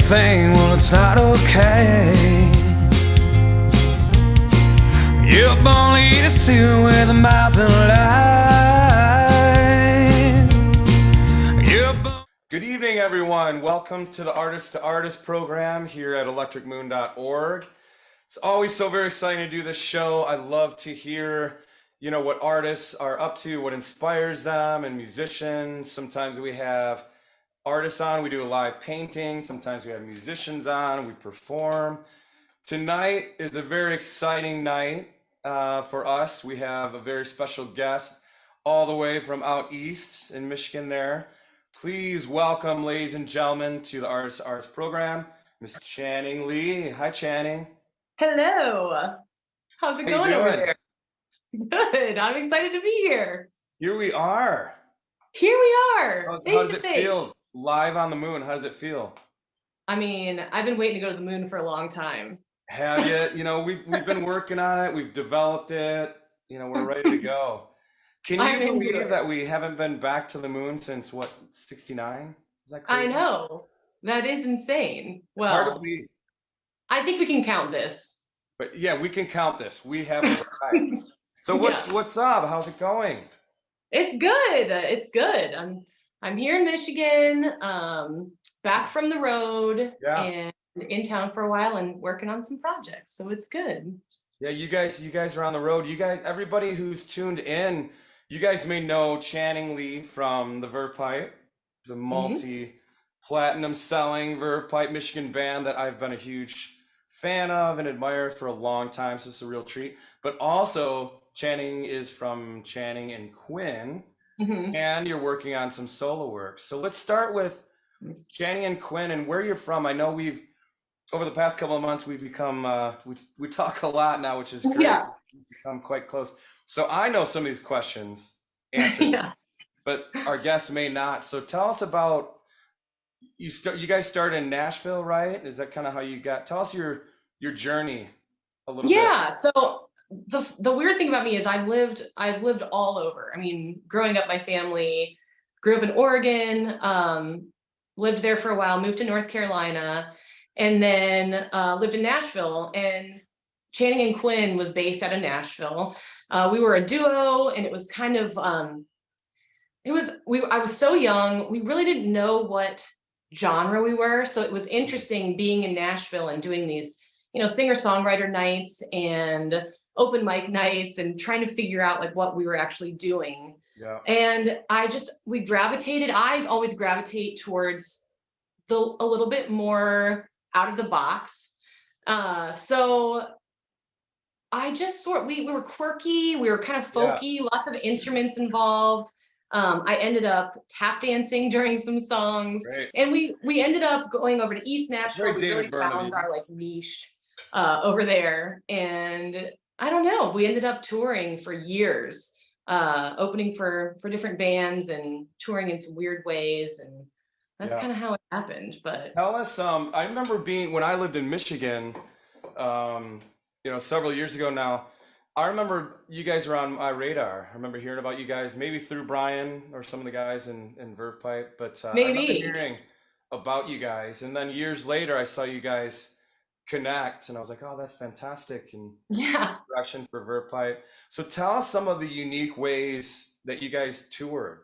everything, well, it's not okay. You're only to see with a mouth and lie. Good evening, everyone. Welcome to the Artist to Artist program here at electricmoon.org. It's always so very exciting to do this show. I love to hear, what artists are up to, what inspires them, and musicians. Sometimes we have artists on, we do a live painting. Sometimes we have musicians on, we perform. Tonight is a very exciting night for us. We have a very special guest all the way from out east in Michigan there. Please welcome, ladies and gentlemen, to the Artist to Artist program, Miss Channing Lee. Hi, Channing. Hello. How's it going over there? Good. I'm excited to be here. Here we are. Here we are. How does it feel? Live on the moon, how does it feel? I mean, I've been waiting to go to the moon for a long time. Have you? We've been working on it. We've developed it. We're ready to go. Can you believe that we haven't been back to the moon since what, 69? Is that crazy? I know. That is insane. Well, it's hard to believe. I think we can count this. But yeah, we can count this. We have arrived. So what's up? How's it going? It's good. It's good. I'm here in Michigan, back from the road, and in town for a while and working on some projects. So it's good. Yeah, you guys are on the road. You guys, everybody who's tuned in, you guys may know Channing Lee from the Verve Pipe, the multi-platinum selling Verve Pipe Michigan band that I've been a huge fan of and admire for a long time. So it's a real treat. But also Channing is from Channing and Quinn. And you're working on some solo work. So let's start with Channing and Quinn and where you're from. I know we've, over the past couple of months, we've become, we talk a lot now, which is great. Yeah. We've become quite close. So I know some of these questions, answers, but our guests may not. So tell us about, you guys started in Nashville, right? Is that kind of how you got, tell us your journey a little bit. Yeah, so the weird thing about me is I've lived all over. I mean, growing up, my family grew up in Oregon, lived there for a while, moved to North Carolina, and then lived in Nashville. And Channing and Quinn was based out of Nashville. We were a duo, and it was kind of I was so young, we really didn't know what genre we were. So it was interesting being in Nashville and doing these, singer-songwriter nights and open mic nights and trying to figure out like what we were actually doing. Yeah. And I always gravitate towards a little bit more out of the box. So I just we were quirky, we were kind of folky, lots of instruments involved. I ended up tap dancing during some songs. Great. And we ended up going over to East Nashville. We really found our niche over there. And I don't know, we ended up touring for years, opening for different bands and touring in some weird ways. And that's kind of how it happened. But tell us, I remember when I lived in Michigan, several years ago now, I remember you guys were on my radar. I remember hearing about you guys, maybe through Brian or some of the guys in Verve Pipe, but I remember hearing about you guys. And then years later, I saw you guys connect and I was like, oh, that's fantastic. And direction for Verve Pipe. So tell us some of the unique ways that you guys toured.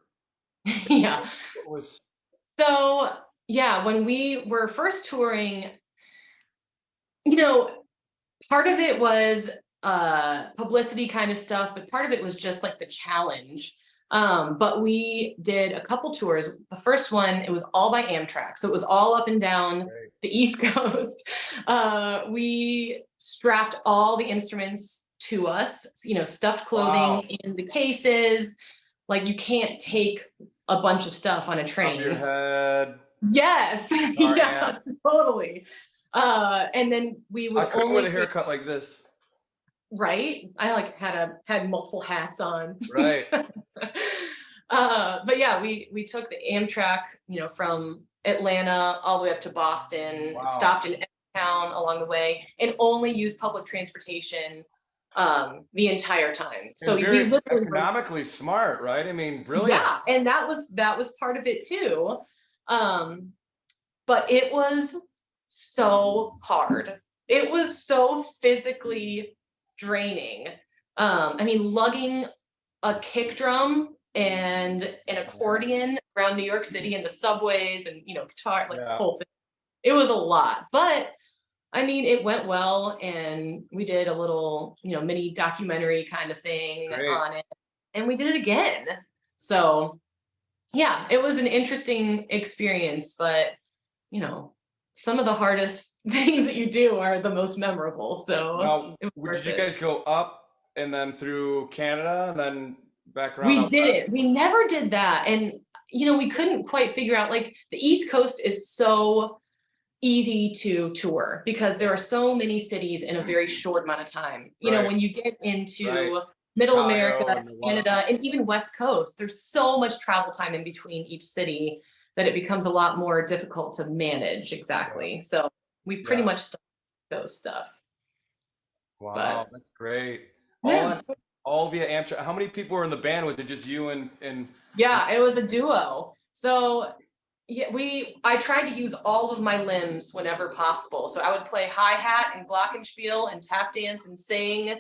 So when we were first touring, part of it was publicity kind of stuff, but part of it was just like the challenge. But we did a couple tours. The first one, it was all by Amtrak. So it was all up and down the East Coast. We strapped all the instruments to us, stuffed clothing in the cases. Like you can't take a bunch of stuff on a train. Up your head. Yes. Totally. And then we would I couldn't with a haircut like this. Right. I had multiple hats on. Right. But we took the Amtrak, from Atlanta all the way up to Boston, stopped in every town along the way, and only used public transportation the entire time. So we literally economically smart, right? I mean, brilliant. Yeah, and that was part of it too. But it was so hard. It was so physically draining. I mean, lugging a kick drum and an Yeah. accordion around New York City in the subways and, guitar, like the Yeah. whole thing. It was a lot, but I mean, it went well, and we did a little, mini documentary kind of thing Great. on it, and we did it again. So, yeah, it was an interesting experience, but, you know, some of the hardest things that you do are the most memorable, so Now, it was did worth you it. guys go up and then through Canada and then back around We out didn't. west? We never did that, and, we couldn't quite figure out, like, the East Coast is so easy to tour because there are so many cities in a very short amount of time. Right. When you get Right. into Middle Chicago America, and Milwaukee. Canada, and even West Coast, there's so much travel time in between each city that it becomes a lot more difficult to manage Yeah. exactly. So we pretty Yeah. much stuck with those stuff. Wow, But that's great. All yeah. on all via Amtrak. How many people were in the band? Was it just you and Yeah, it was a duo. So yeah, I tried to use all of my limbs whenever possible. So I would play hi-hat and glockenspiel and tap dance and sing,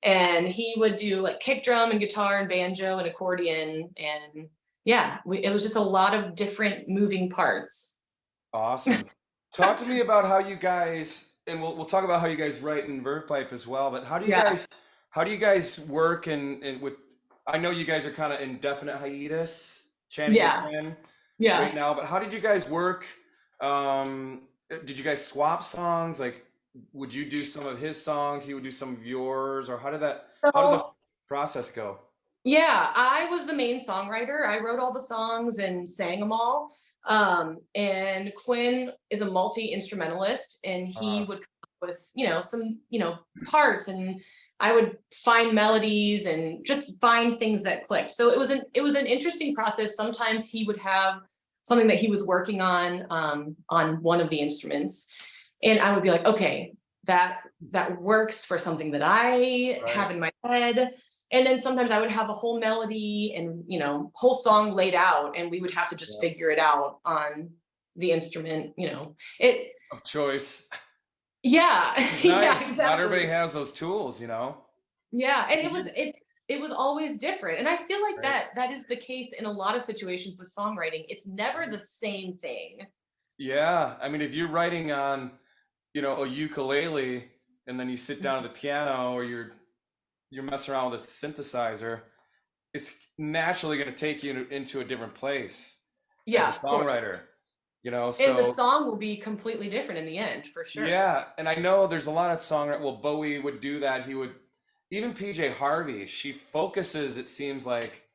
and he would do like kick drum and guitar and banjo and accordion, and yeah, it was just a lot of different moving parts. Awesome. Talk to me about how you guys, and we'll talk about how you guys write in Verve Pipe as well, but Yeah, how do you guys work and with I know you guys are kind of indefinite hiatus, Channing and yeah, Quinn right yeah. now, but how did you guys work? Did you guys swap songs? Like, would you do some of his songs, he would do some of yours, or how did the So process go? yeah, I was the main songwriter. I wrote all the songs and sang them all. And Quinn is a multi-instrumentalist, and he Uh, would come up with, some, parts, and I would find melodies and just find things that clicked. So it was an interesting process. Sometimes he would have something that he was working on one of the instruments, and I would be like, okay, that works for something that I right. have in my head. And then sometimes I would have a whole melody and, whole song laid out, and we would have to just Yeah. figure it out on the instrument, it. Of choice. Yeah. It's Yeah, nice. Not everybody exactly. has those tools, Yeah, and Did you? it was always different, and I feel like Right. that is the case in a lot of situations with songwriting. It's never the same thing. Yeah, I mean, if you're writing on, a ukulele and then you sit down at the piano or you're messing around with a synthesizer, it's naturally going to take you into a different place as a Yeah, of course. songwriter, And the so song will be completely different in the end, for sure. yeah, and I know there's a lot of songwriters. Well, Bowie would do that. He would, even PJ Harvey, she focuses, it seems like,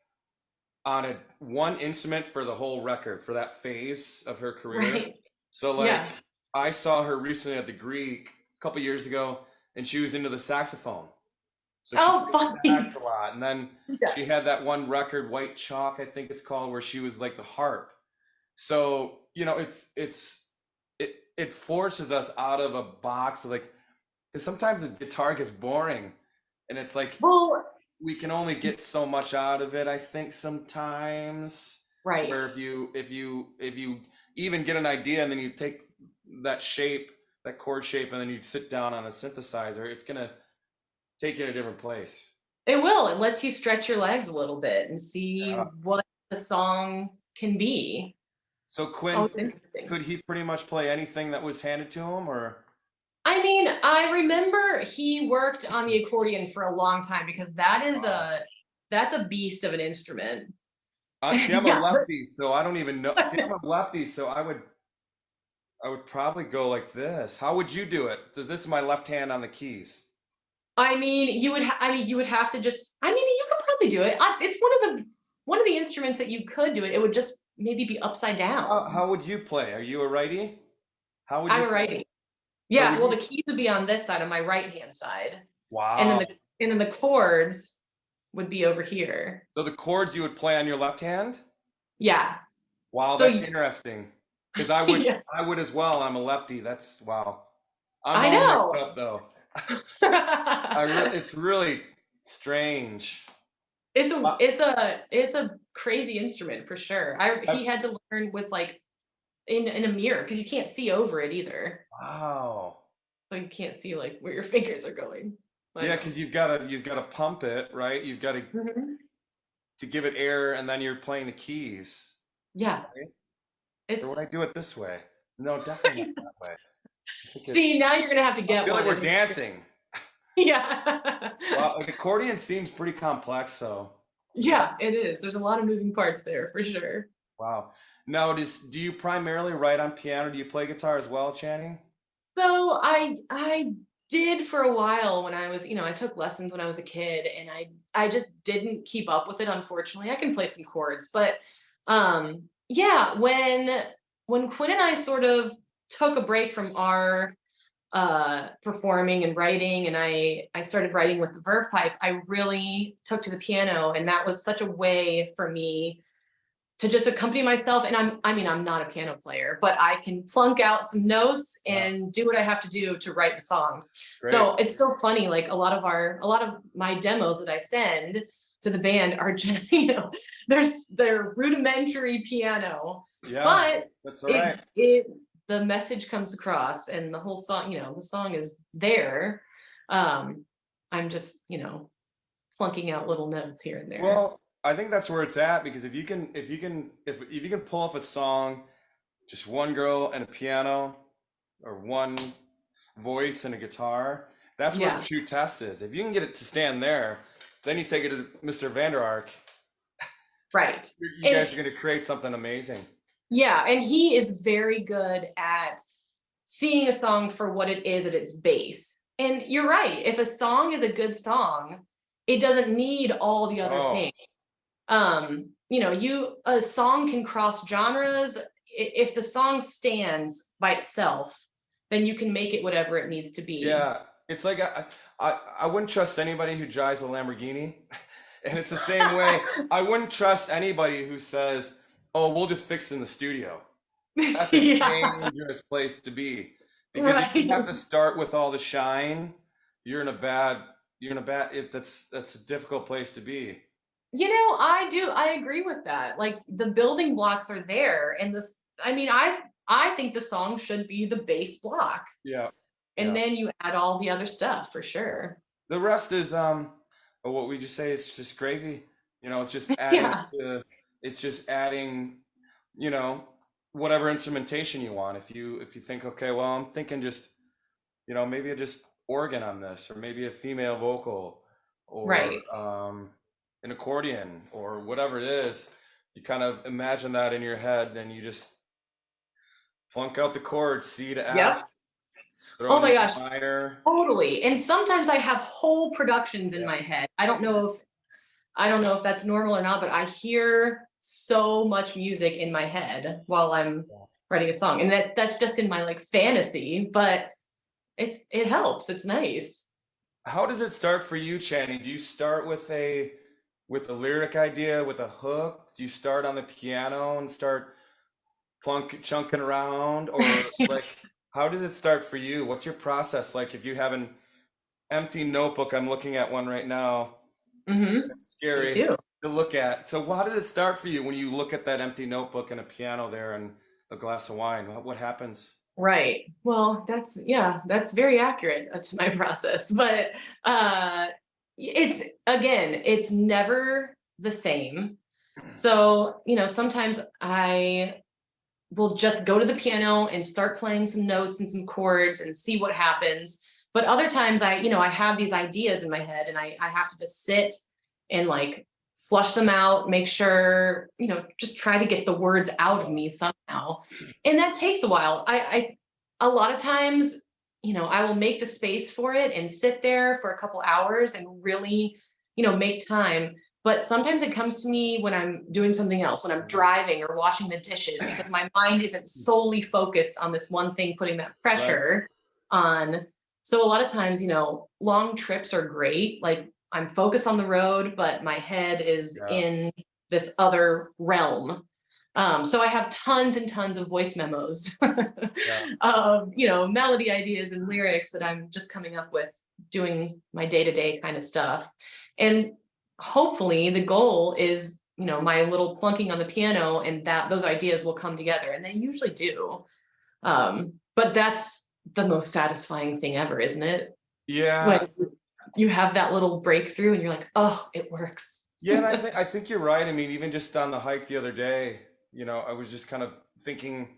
on a one instrument for the whole record for that phase of her career. Right. So Yeah. like I saw her recently at the Greek a couple years ago and she was into the saxophone. So she Oh, played sax funny. a lot. And then Yeah. she had that one record, White Chalk, I think it's called, where she was like the harp. So, it forces us out of a box of like, because sometimes the guitar gets boring and it's like Well, we can only get so much out of it, I think sometimes. right. Where if you even get an idea and then you take that shape, that chord shape, and then you sit down on a synthesizer, it's gonna take you in a different place. It will. It lets you stretch your legs a little bit and see Yeah. what the song can be. So It's Quinn, always interesting. could he pretty much play anything that was handed to him, or I mean, I remember he worked on the accordion for a long time because wow. that's a beast of an instrument. See, I'm a Yeah. lefty, so I don't even know. See, I'm a lefty, so I would probably go like this. How would you do it? This is my left hand on the keys. You would have to just, you could probably do it. It's one of the instruments that you could do it. It would just maybe be upside How down. would you play? Are you a righty? How would I'm you a play? righty. So Yeah, would well, you? the keys would be on this side, on my right-hand side, and then Wow. the chords would be over here. So the chords you would play on your left hand? Yeah. Wow, So that's y interesting. Because I would yeah, I would as well. I'm a lefty. That's wow. I'm I all mixed know. up though. It's really strange. Uh, It's a crazy instrument for sure. I've, He had to learn with, like, in a mirror because you can't see over it either. Wow. So you can't see like where your fingers are going. I Yeah, know. because you've gotta pump it, right? You've got Mhm. to give it air, and then you're playing the keys, Yeah, right? Or it's would I do it this way? No, definitely not that way. I think see, now you're gonna have to I get feel like one we're and dancing. yeah. Well, like accordion seems pretty complex, though. Yeah, it is. There's a lot of moving parts there for sure. Wow. Now, do you primarily write on piano? Do you play guitar as well, Channing? So I did for a while when I was, I took lessons when I was a kid and I just didn't keep up with it, unfortunately. I can play some chords, but yeah, when Quinn and I sort of took a break from our performing and writing and I started writing with the Verve Pipe, I really took to the piano and that was such a way for me to just accompany myself. And I'm not a piano player, but I can plunk out some notes Wow, and do what I have to do to write the songs. great. So it's so funny, like a lot of my demos that I send to the band are just, they're rudimentary piano, Yeah, but that's all right. it the message comes across and the whole song, the song is there. Um, I'm just, flunking out little notes here and there. Well, I think that's where it's at because if you can pull off a song, just one girl and a piano, or one voice and a guitar, that's where the Yeah, true test is. If you can get it to stand there, then you take it to Mr. Vander Ark. right. You And guys are going to create something amazing. yeah, and he is very good at seeing a song for what it is at its base. And you're right, if a song is a good song, it doesn't need all the other Oh, things. You a song can cross genres. If the song stands by itself, then you can make it whatever it needs to be. yeah. It's like I wouldn't trust anybody who drives a Lamborghini. And it's the same way. I wouldn't trust anybody who says, "Oh, we'll just fix it in the studio." That's a Yeah, dangerous place to be because if you have right. to start with all the shine, you're in a bad that's a difficult place to be. I agree with that. Like the building blocks are there and this I think the song should be the base block Yeah. and Yeah. then you add all the other stuff for sure. The rest is what we just say is just gravy. You know, Yeah, it's just adding, you know, whatever instrumentation you want. If you think, okay, well, I'm thinking just, maybe just organ on this, or maybe a female vocal, or right. an accordion, or whatever it is. You kind of imagine that in your head, and you just plunk out the chords, C to Yep. F, throw Oh in my the gosh, A minor. totally. And sometimes I have whole productions in Yeah. my head. I don't know if that's normal or not, but I hear so much music in my head while I'm writing a song. And that's just in my like fantasy, but it helps. It's nice. How does it start for you, Channing? Do you start with a lyric idea, with a hook? Do you start on the piano and start chunking around, or like how does it start for you? What's your process like if you have an empty notebook? I'm looking at one right now. Hmm. It's Me scary too. to look at. So how does it start for you when you look at that empty notebook and a piano there and a glass of wine? What happens? Right. Well, that's very accurate to my process. But uh it's never the same. So, sometimes I will just go to the piano and start playing some notes and some chords and see what happens. But other times I have these ideas in my head and I have to just sit and like flush them out, make sure, just try to get the words out of me somehow. And that takes a while. A lot of times, I will make the space for it and sit there for a couple hours and really, make time. But sometimes it comes to me when I'm doing something else, when I'm driving or washing the dishes, because my mind isn't solely focused on this one thing, putting that Right. pressure on. So a lot of times, long trips are great. Like I'm focused on the road, but my head is Yeah. in this other realm. So I have tons and tons of voice memos Yeah. of, melody ideas and lyrics that I'm just coming up with doing my day to day kind of stuff. And hopefully the goal is my little plunking on the piano, and that those ideas will come together, and they usually do. But that's the most satisfying thing ever, isn't it? When Yeah, you have that little breakthrough and you're like, oh, it works. yeah, and I think you're right. I mean, even just on the hike the other day, I was just kind of thinking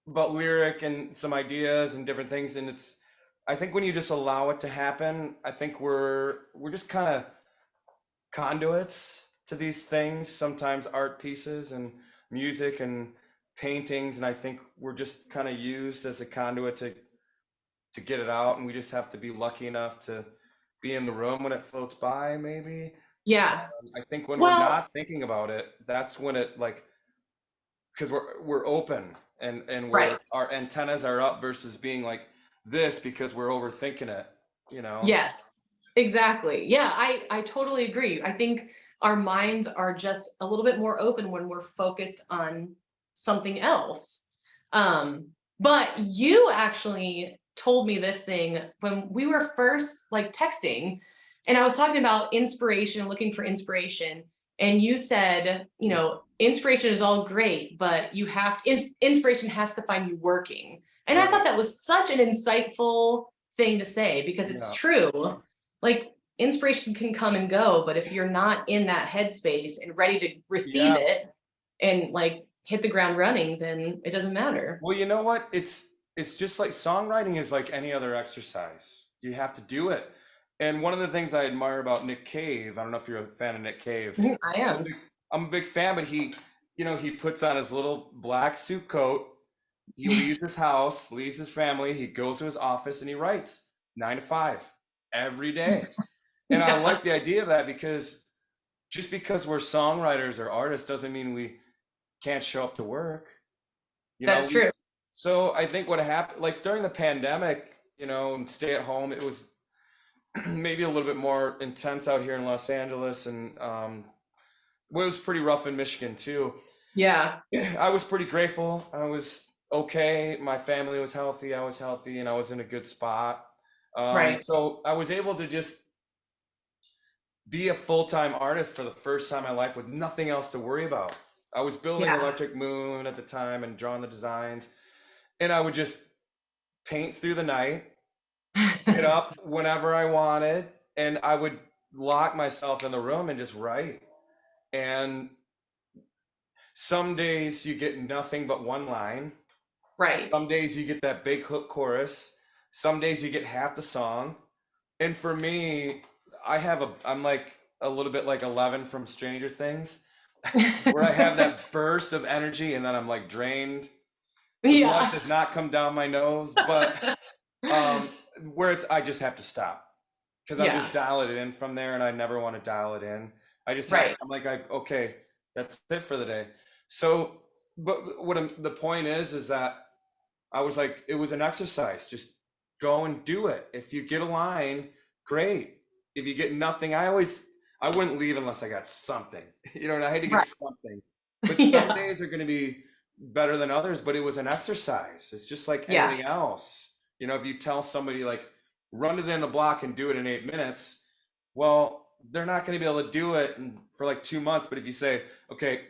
about lyric and some ideas and different things, and I think when you just allow it to happen, I think we're just kind of conduits to these things, sometimes art pieces and music and paintings, and I think we're just kind of used as a conduit to get it out, and we just have to be lucky enough to be in the room when it floats by, maybe. Yeah. I think when we're Well, not thinking about it, that's when it, like, because we're open, and right. our antennas are up versus being like this because we're overthinking it, you know? Yes, exactly. Yeah, I totally agree. I think our minds are just a little bit more open when we're focused on something else. But you actually told me this thing when we were first like texting, and I was talking about inspiration, looking for inspiration, and you said, inspiration is all great, but inspiration has to find you working. And I thought Right. that was such an insightful thing to say because it's Yeah. true. Like inspiration can come and go, but if you're not in that headspace and ready to receive Yeah. it and like hit the ground running, then it doesn't matter. Well, you know what? It's just like songwriting is like any other exercise. You have to do it. And one of the things I admire about Nick Cave, I don't know if you're a fan of Nick Cave. Mhm, I I'm a am. big, I'm a big fan, but he puts on his little black suit coat. He leaves his house, leaves his family, he goes to his office and he writes 9 to 5 every day. And I Yeah, like the idea of that because just because we're songwriters or artists doesn't mean we can't show up to work. You know, that's we true. so I think what happened, like during the pandemic, and stay at home, it was maybe a little bit more intense out here in Los Angeles, and well, it was pretty rough in Michigan too. Yeah, I was pretty grateful. I was okay. My family was healthy. I was healthy, and I was in a good spot. right. So I was able to just be a full-time artist for the first time in my life with nothing else to worry about. I was building Yeah. Electric Moon at the time and drawing the designs, and I would just paint through the night, get up whenever I wanted, and I would lock myself in the room and just write. And some days you get nothing but one line. Right. Some days you get that big hook chorus. Some days you get half the song. And for me, I'm like a little bit like 11 from Stranger Things, where I have that burst of energy and then I'm like drained. The blood Yeah. does not come down my nose, but um, where I just have to stop because I'm just Yeah. dialing it in from there, and I never want to dial it in. I just have to. Right. I'm like, okay, that's it for the day. So, but the point is that I was like, it was an exercise. Just go and do it. If you get a line, great. If you get nothing, I wouldn't leave unless I got something. And I had to get Right. something. But some Yeah. days are going to be better than others, but it was an exercise. It's just like Yeah. anything else. If you tell somebody like run to the end of the block and do it in 8 minutes, well, they're not going to be able to do it for like 2 months. But if you say, okay,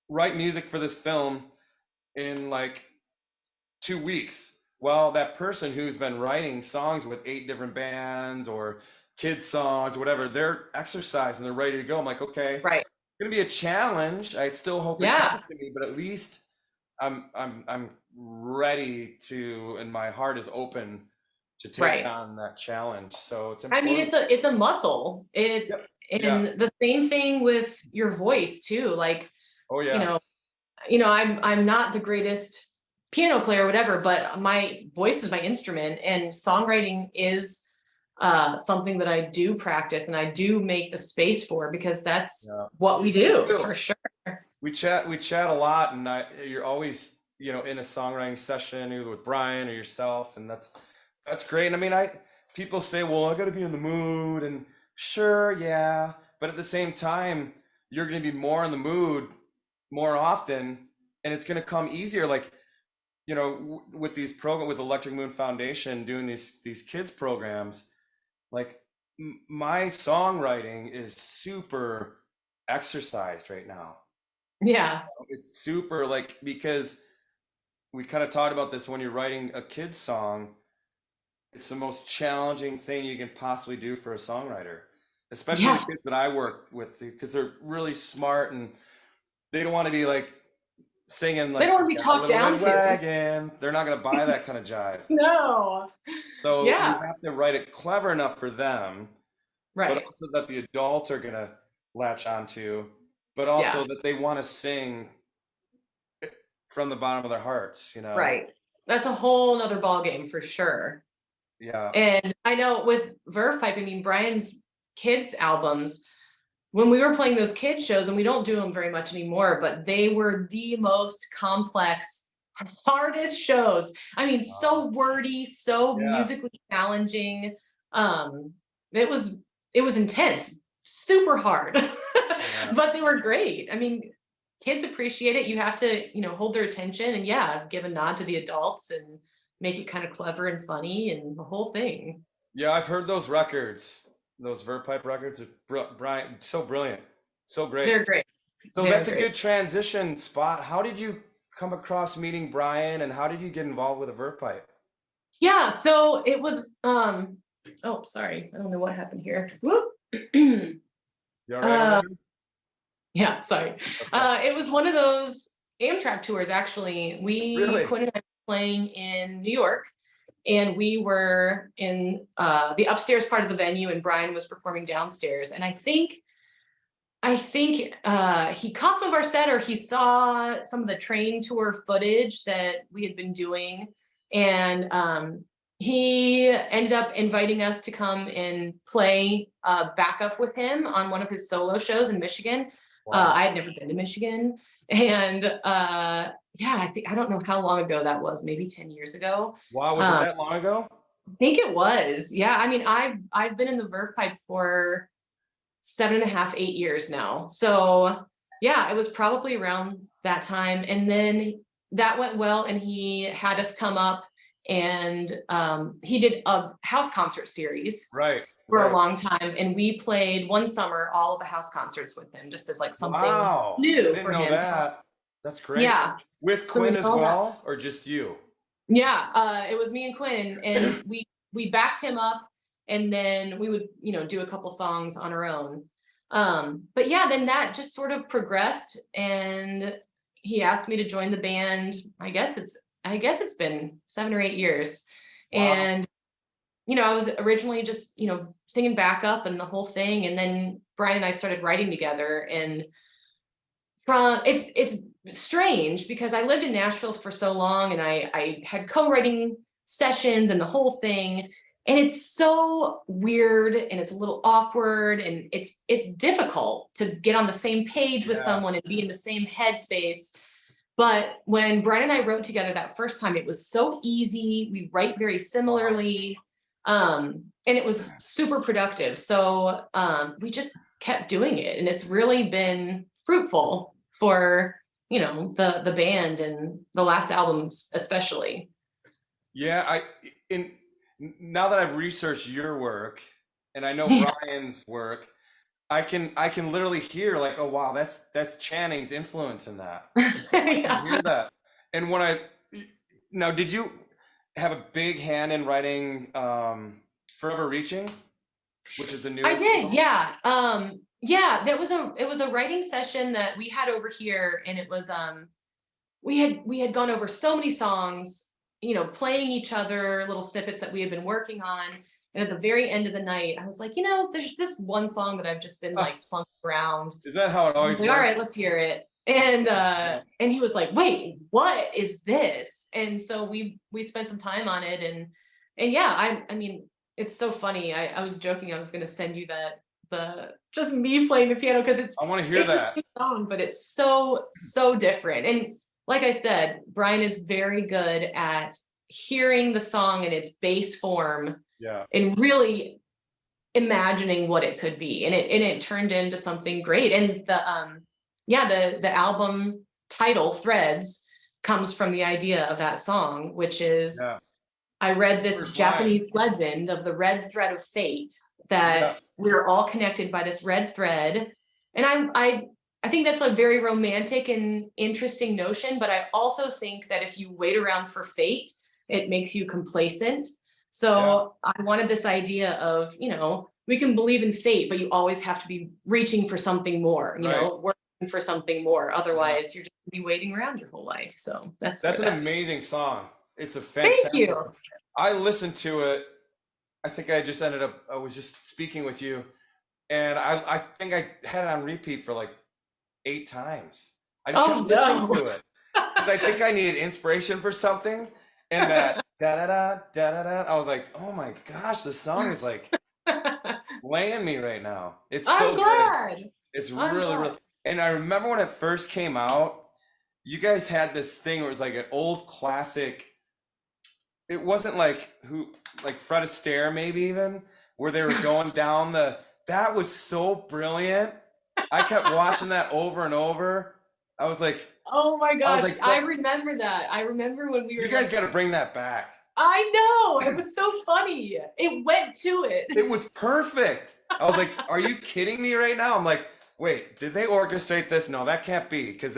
write music for this film in like 2 weeks. Well, that person who's been writing songs with 8 different bands or kids songs, whatever, they're exercised and they're ready to go. I'm like, okay, it's Right. gonna be a challenge. I still hope it Yeah. comes to me, but at least I'm ready to, and my heart is open to take Right. on that challenge. So it's I mean, important. it's a muscle. Yep. Yeah. And the same thing with your voice too. Like, Oh you yeah. know, I'm not the greatest piano player or whatever, but my voice is my instrument, and songwriting is something that I do practice and I do make the space for because that's Yeah. what we Me do too. for sure. We chat a lot, and you're always in a songwriting session either with Brian or yourself, and that's great. And I mean, I people say, well, I got to be in the mood, and sure, yeah, but at the same time, you're going to be more in the mood more often, and it's going to come easier. Like with these program with Electric Moon Foundation doing these kids programs, like my songwriting is super exercised right now. Yeah. It's super like because we kind of talked about this when you're writing a kid's song, it's the most challenging thing you can possibly do for a songwriter, especially the Yeah. kids that I work with because they're really smart and they don't want to be like singing They like don't "I want to be got a talked little down red to. wagon." They're not going to buy that kind of jive. No. So you Yeah. have to write it clever enough for them, but Right. also that the adults are going to latch onto, but Yeah. also that they want to sing from the bottom of their hearts, you know? Right. That's a whole nother ball game for sure. Yeah. And I know with Verve Pipe, I mean Brian's kids albums, when we were playing those kids shows, and we don't do them very much anymore, but they were the most complex, hardest shows. I mean, Wow. so wordy, so Yeah. musically challenging. Um, it was it was intense, super hard, Yeah. but they were great. I mean, kids appreciate it. You have to, hold their attention and yeah, give a nod to the adults and make it kind of clever and funny and the whole thing. Yeah, I've heard those records, those Verve Pipe records. Brian, so brilliant, so great. They're great. So They're that's a great. good transition spot. How did you come across meeting Brian, and how did you get involved with a Verve Pipe? Yeah, so it was oh, sorry. I don't know what happened here. Whoop. You all right over uh there? yeah, sorry. Okay. It was one of those Amtrak tours actually. Really? Quinn and I were playing in New York and we were in the upstairs part of the venue and Brian was performing downstairs. And I think he caught some of our set or he saw some of the train tour footage that we had been doing. And he ended up inviting us to come and play backup with him on one of his solo shows in Michigan. Wow. I had never been to Michigan. And yeah, I don't know how long ago that was, maybe 10 years ago. Wow, was it Um, that long ago? I think it was. Yeah, I mean, I've been in the Verve Pipe for 7.5, 8 years now. So yeah, it was probably around that time. And then that went well, and he had us come up and he did a house concert series Right, for a right. long time. And we played one summer all of the house concerts with him, just as like something Wow. I new didn't for know him. that. That's great. Yeah. With So we Quinn did as all that. well, or just you? Yeah, it was me and Quinn, and we backed him up, and then we would, do a couple songs on our own. But yeah, then that just sort of progressed, and he asked me to join the band. I guess it's been 7 or 8 years, Wow. and I was originally just singing backup and the whole thing, and then Brian and I started writing together, and it's strange because I lived in Nashville for so long and I had co-writing sessions and the whole thing, and it's so weird and it's a little awkward and it's difficult to get on the same page with Yeah. someone and be in the same headspace. But when Brian and I wrote together that first time, it was so easy. We write very Wow. similarly, and it was super productive. So we just kept doing it, and it's really been fruitful for the band and the last albums especially. Yeah, in now that I've researched your work and I know Yeah. Brian's work, I can literally hear like, oh wow, that's Channing's influence in that. I can Yeah. hear that. And when I now, did you have a big hand in writing Forever Reaching, which is the I newest did, single? yeah. Yeah, it was a writing session that we had over here, and it was we had gone over so many songs, playing each other little snippets that we had been working on. And at the very end of the night, I was like, there's this one song that I've just been Ah, like plunking around. is that how it And I was always like, all right, works? let's hear it. And Yeah. he was like, wait, what is this? And so we spent some time on it, and yeah, I mean, it's so funny. I was joking, I was gonna send you the just me playing the piano because it's I want to hear it's the that. same song, but it's so different. And like I said, Brian is very good at hearing the song in its base form Yeah. and really imagining what it could be, and it turned into something great. And the album title Threads comes from the idea of that song, which is Yeah. I read this First line. Japanese legend of the red thread of fate, Yeah. that we're all connected by this red thread, And I think that's a very romantic and interesting notion, but I also think that if you wait around for fate, it makes you complacent. Yeah, So I wanted this idea of, we can believe in fate, but you always have to be reaching for something more, right. working for something more. Yeah. Otherwise, you're just gonna be waiting around your whole life. So that's where That's an that. amazing song. It's a Thank fantastic. you. I listened to it. I think I was just speaking with you, and I think I had it on repeat for like 8 times. I just Oh kept listening no. to it because I think I needed inspiration for something. And that da da da da da da, I was like, oh my gosh, this song is like laying me right now. It's I'm so good. glad. It's I'm really, glad. really. And I remember when it first came out, you guys had this thing where it was like an old classic. It wasn't like Fred Astaire, maybe even, where they were going down the. That was so brilliant. I kept watching that over and over. I was like, Oh my I was gosh, like, I what? remember that. I remember when we You were guys like, got to bring that back. I know, it was so funny. It went to it. It was perfect. I was like, are you kidding me right now? I'm like, wait, did they orchestrate this? No, that can't be, because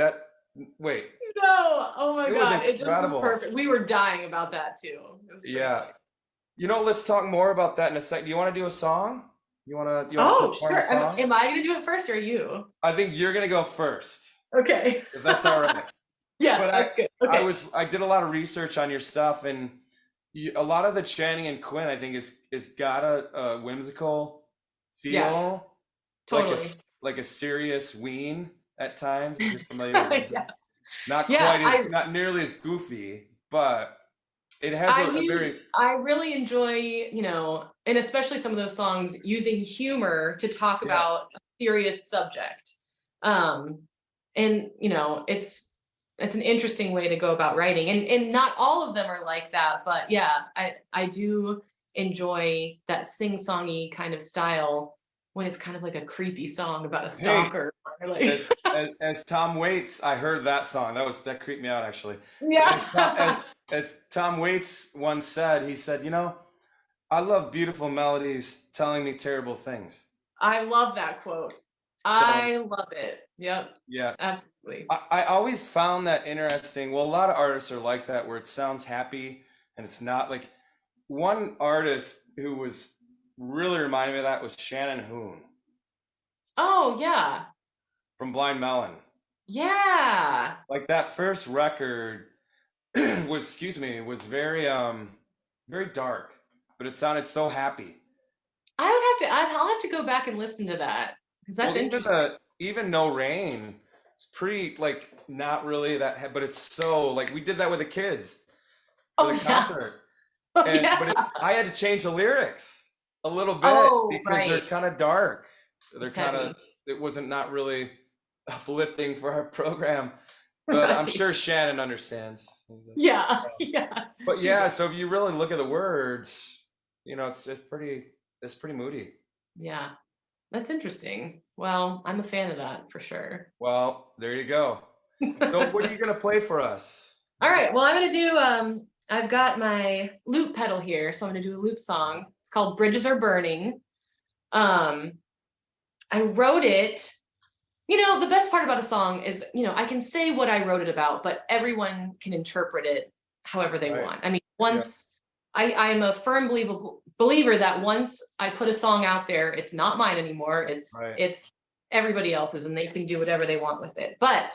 wait, No, oh my it was God, it just was incredible. perfect. We were dying about that too. It was pretty Yeah. funny. Let's talk more about that in a sec. Do you want to do a song? You want to Oh, perform a sure. Am, song? am I gonna do it first or you? I think you're gonna go first, Okay. if that's all right. Yeah, But that's good. I Okay. was I did a lot of research on your stuff, and a lot of the Channing and Quinn, I think, is got a whimsical Yeah, feel, totally. like a serious ween at times, if you're familiar with that. Yeah. Yeah, Not nearly as goofy, but it has I a use very. I really enjoy, and especially some of those songs using humor to talk Yeah. about a serious subject. Um, and it's an interesting way to go about writing. And not all of them are like that, but yeah, I do enjoy that sing-songy kind of style when it's kind of like a creepy song about a Hey, stalker or like as Tom Waits, I heard that song. That creeped me out, actually. But yeah. as Tom Waits once said, he said, I love beautiful melodies telling me terrible things. I love that quote. So I love it. Yep. yeah, Absolutely. I always found that interesting. Well, a lot of artists are like that, where it sounds happy and it's not. Like one artist who was really reminded me of that was Shannon Hoon Oh, yeah. from Blind Melon. Yeah. Like that first record excuse me, was very dark, but it sounded so happy. I'll have to go back and listen to that because that's Well, even interesting. the even No Rain, it's pretty like not really but it's so like we did that with the kids for Oh, the yeah. concert. Oh, And yeah. I had to change the lyrics a little bit Oh, because they're right. kind of dark. They're It's kind of heavy. it wasn't not really uplifting for our program, but I'm Right. sure Shannon understands. Yeah. Yeah. But She yeah, does. so if you really look at the words, it's pretty moody. Yeah. That's interesting. Well, I'm a fan of that for sure. Well, there you go. So what are you gonna play for us? All right. Well, I'm gonna do I've got my loop pedal here, so I'm gonna do a loop song. It's called Bridges Are Burning. Um, I wrote it. The best part about a song is, I can say what I wrote it about, but everyone can interpret it however they Right. want. I mean, Yeah. once I'm a firm believer that once I put a song out there, it's not mine anymore. It's Right. it's everybody else's, and they can do whatever they want with it. But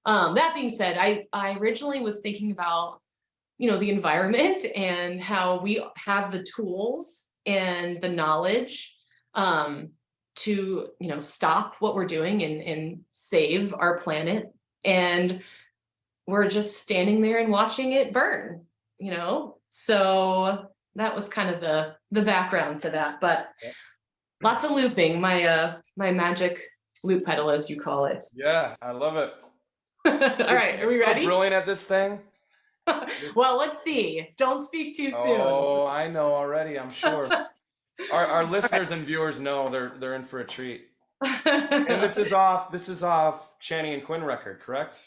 that being said, I originally was thinking about the environment and how we have the tools and the knowledge um, to stop what we're doing and save our planet, and we're just standing there and watching it burn. So that was kind of the background to that, but lots of looping, my magic loop pedal, as you call it. Yeah, I love it. All right, are You're we so ready? brilliant at this thing. Well, let's see, don't speak too soon. Oh, I know already, I'm sure. Our listeners and viewers know they're in for a treat. And this is off Channing and Quinn record, correct?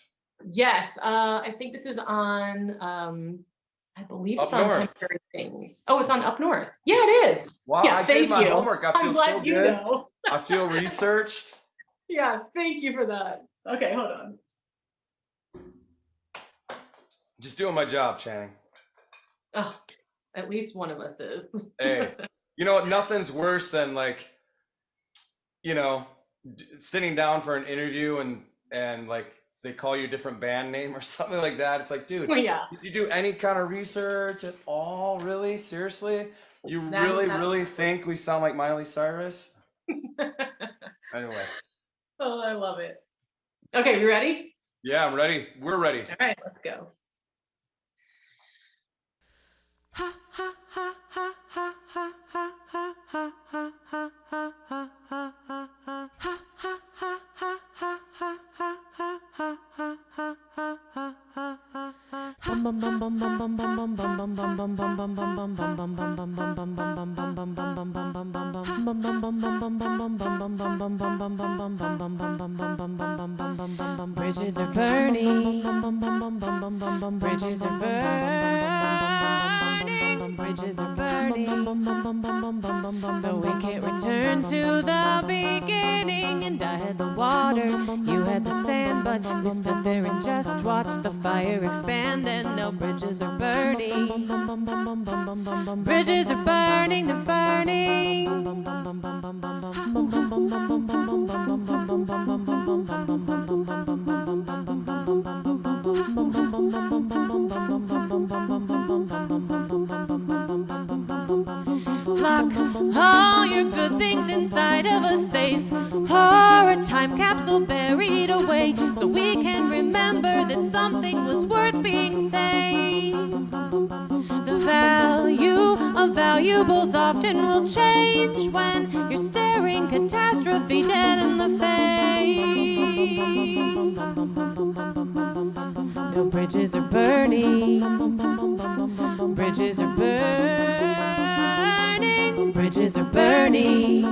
Yes, I think this is on, I believe it's Up on north. Temporary Things. Oh, it's on Up North. Yeah, it is. Wow, Yeah, I did thank my you. homework. I I'm feel so glad you good. know. I feel researched. Yes, thank you for that. Okay, hold on. Just doing my job, Channing. Oh, at least one of us is. Hey, you know what? Nothing's worse than like, you know, sitting down for an interview and like they call you a different band name or something like that. It's like, dude, Yeah, did you do any kind of research at all? Really? Seriously? You that has really happened. think we sound like Miley Cyrus? Anyway, Oh, I love it. Okay, you ready? yeah, I'm ready. We're ready. All right, let's go. Bridges are burning. Bridges are burning. Bridges are burning. So we can't return to the beginning. And I had the water, you had the sand, but we stood there and just watched the fire expand. And now bridges are burning. Bridges are burning, they're burning. Lock all your good things inside of a safe, or a time capsule buried away, so we can remember that something was worth being saved. The value of valuables often will change when you're staring catastrophe dead in the face. No, bridges are burning. Bridges are burning. Bridges are burning.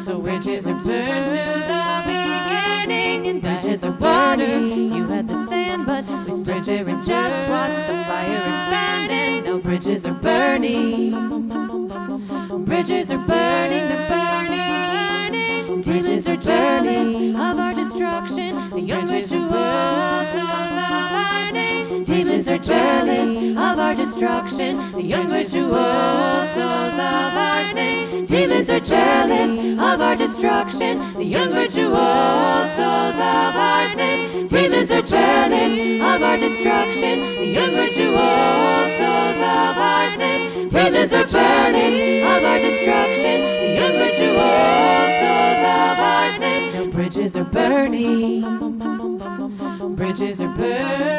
So bridges are turned to the beginning, and bridges are water. You had the sand, but we stood there and just watched the fire expand. And now bridges are burning. Bridges are burning, they're burning. Demons are jealous of our destruction. The young rituals are burning. Demons are jealous of our destruction. The young rituals are burning. Demons are jealous of our destruction. The young rituals are burning. Demons are jealous of our destruction. The young rituals are burning. Demons are jealous of our destruction. The young rituals are burning. Now bridges are burning. Bridges are burning.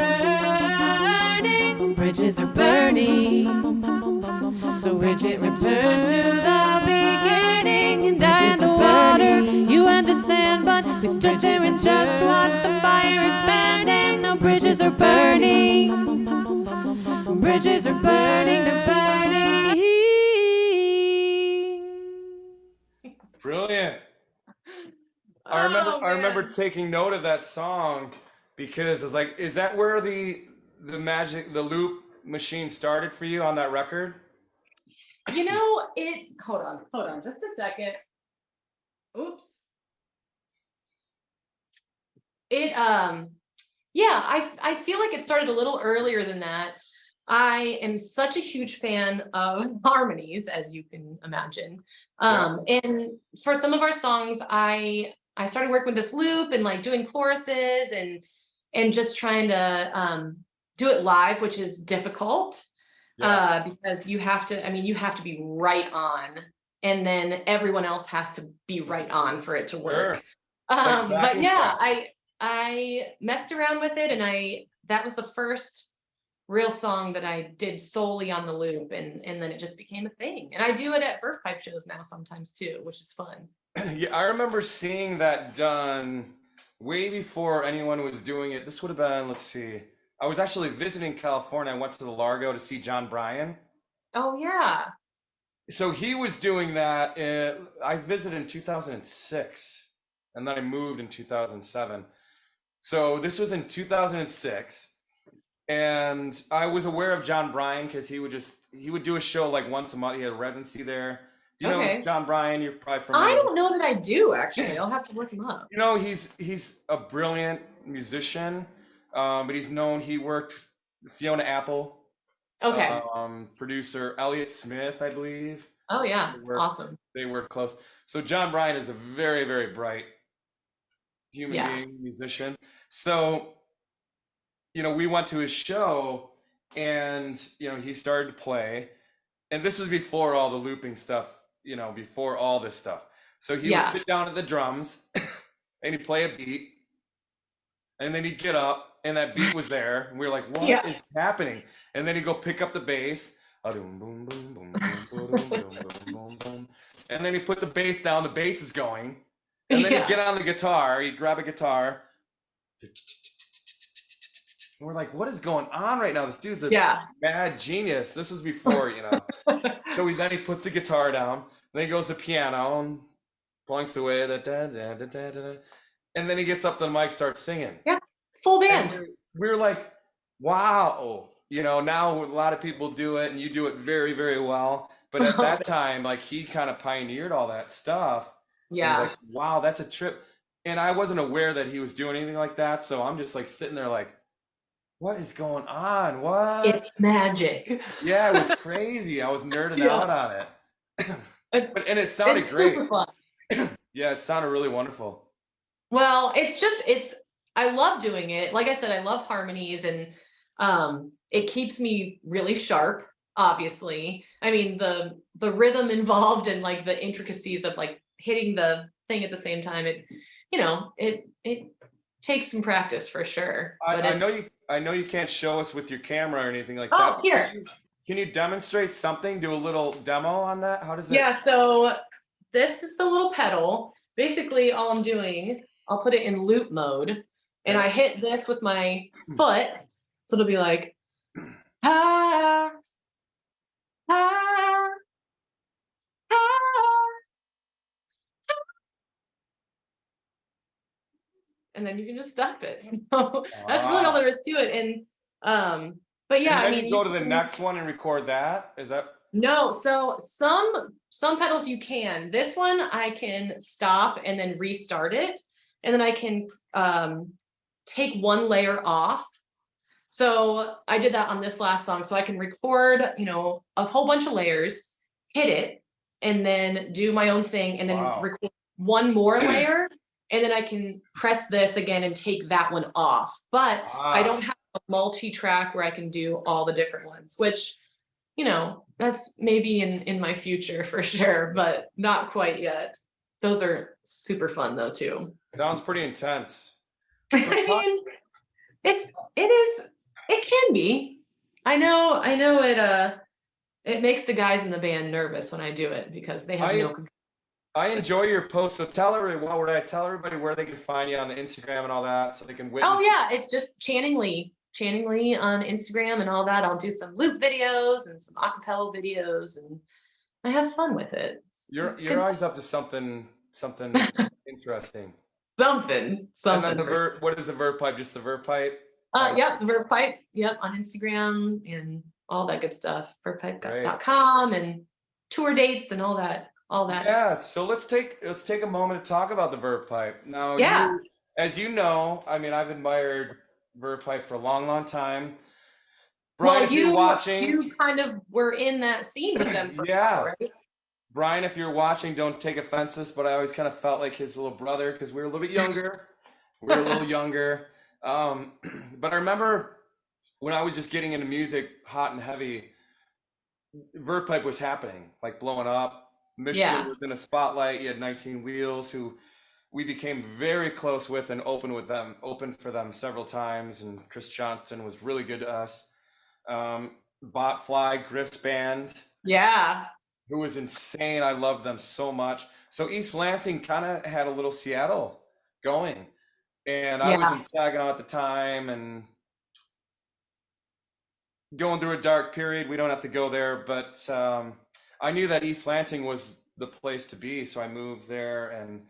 Bridges are burning. So bridges return to the beginning, and I had the water, you had the sand, but we stood there and just watched the fire expand. And now bridges are burning. Bridges are burning, they're burning. Brilliant. Oh, I remember man. taking note of that song because it's like, is that where the loop machine started for you on that record? You know, hold on just a second. Oops. Yeah, I feel like it started a little earlier than that. I am such a huge fan of harmonies, as you can imagine. And for some of our songs, I started working with this loop and like doing choruses and just trying to do it live, which is difficult because you have to, I mean, you have to be right on, and then everyone else has to be right on for it to work. Sure. Like But backing yeah, track. I messed around with it, and that was the first real song that I did solely on the loop, and then it just became a thing. And I do it at Verve Pipe shows now sometimes too, which is fun. Yeah, I remember seeing that done way before anyone was doing it. This would have been, let's see. I was actually visiting California. I went to the Largo to see John Bryan. Oh yeah. So he was doing that. I visited in 2006, and then I moved in 2007. So this was in 2006, and I was aware of John Bryan because he would do a show like once a month. He had a residency there. You know Okay. John Bryan, you're probably I familiar. don't know that I do actually. I'll have to look him up. You know, he's a brilliant musician, but he's known. He worked with Fiona Apple, Okay. producer Elliott Smith, I believe. Oh yeah. They worked. Awesome. They worked close. So John Bryan is a very, very bright human Yeah. being, musician. So we went to his show, and he started to play, and this was before all the looping stuff. Before all this stuff. So he would Yeah. sit down at the drums, and he'd play a beat. And then he'd get up, and that beat was there, and we were like, "What Yeah. is happening?" And then he'd go pick up the bass, boom, boom, boom, boom, boom, boom, boom, boom, boom, and then he put the bass down. The bass is going, and then he'd Yeah. get on the guitar. He'd grab a guitar. And we're like, "What is going on right now? This dude's a Yeah. mad genius." This was before, So then he puts the guitar down. Then he goes to piano and plunks away, and then he gets up to the mic, starts singing. Yeah. Full And band. we were like, wow, now a lot of people do it, and you do it very, very well. But at that time, like, he kind of pioneered all that stuff. And I was Yeah. like, wow, that's a trip. And I wasn't aware that he was doing anything like that. So I'm just like sitting there like, what is going on? What? It's magic. Yeah, it was crazy. I was nerding Yeah. out on it. And it It's sounded great. super fun. Yeah, it sounded really wonderful. Well, I love doing it. Like I said, I love harmonies, and it keeps me really sharp, obviously. I mean, the rhythm involved and like the intricacies of like hitting the thing at the same time, it takes some practice for sure. But I know you can't show us with your camera or anything like Oh, that. here. Can you demonstrate something? Do a little demo on that? How does it? Yeah, so this is the little pedal. Basically, all I'm doing, I'll put it in loop mode, and I hit this with my foot, so it'll be like, ah, ah, ah, and then you can just stop it. So that's really all there is to it. And but yeah, And I then mean, you go to the next one and record that. Is that? no, so some pedals you can. This one I can stop and then restart it, and then I can take one layer off. So I did that on this last song. So I can record, a whole bunch of layers, hit it, and then do my own thing, and then Wow. record one more layer, and then I can press this again and take that one off. But I don't have a multi-track where I can do all the different ones, which, that's maybe in my future for sure, but not quite yet. Those are super fun though too. Sounds pretty intense. I mean, it can be. I know it makes the guys in the band nervous when I do it because they have no control. I enjoy your posts. So tell everybody where they can find you on the Instagram and all that, so they can witness. Oh yeah, it's just Channing Lee on Instagram and all that. I'll do some loop videos and some acapella videos, and I have fun with it. You're always up to something interesting. Something. And then what is the Verve Pipe? Just the Verve Pipe? Yep, Verve Pipe. Yep, on Instagram and all that good stuff. VervePipe.com and tour dates and all that. Yeah. So let's take a moment to talk about the Verve Pipe. Now, Yeah. as you know, I mean, I've admired Verve Pipe for a long, long time. Brian, Well, if you're watching, you kind of were in that scene with them for a while, right? Brian, if you're watching, don't take offense to this, but I always kind of felt like his little brother because we were a little bit younger. But I remember when I was just getting into music hot and heavy, Verve Pipe was happening, like blowing up. Michigan was in a spotlight. You had 19 Wheels, who we became very close with and opened for them several times. And Chris Johnston was really good to us. Botfly, Griff's band. Yeah. Who was insane. I love them so much. So East Lansing kind of had a little Seattle going. And I was in Saginaw at the time and going through a dark period. We don't have to go there, but I knew that East Lansing was the place to be. So I moved there, and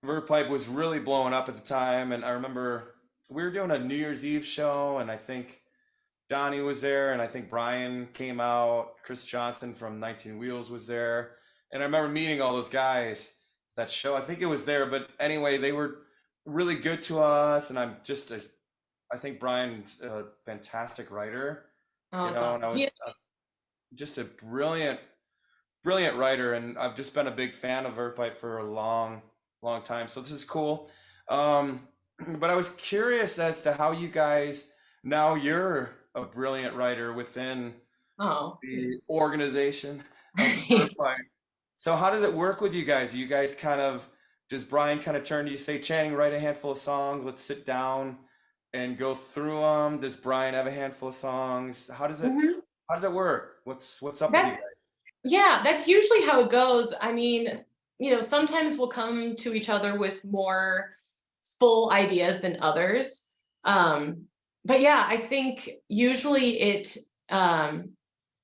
Verve Pipe was really blowing up at the time. And I remember we were doing a New Year's Eve show, and I think Donnie was there, and I think Brian came out. Chris Johnston from 19 Wheels was there. And I remember meeting all those guys that show. I think it was there, but anyway, they were really good to us, and I think Brian's a fantastic writer, Oh, it's and awesome. I was just a brilliant writer, and I've just been a big fan of Verve Pipe for a long time. So this is cool. Um, but I was curious as to how you guys, now you're a brilliant writer within Oh. the organization of Verve Pipe. So how does it work with you guys? You guys does Brian kind of turn to you, say, Channing, write a handful of songs, let's sit down and go through them? Does Brian have a handful of songs? Mhm. How does it work? What's up with you That's guys? Yeah, that's usually how it goes. I mean, sometimes we'll come to each other with more full ideas than others. Um, but yeah, I think usually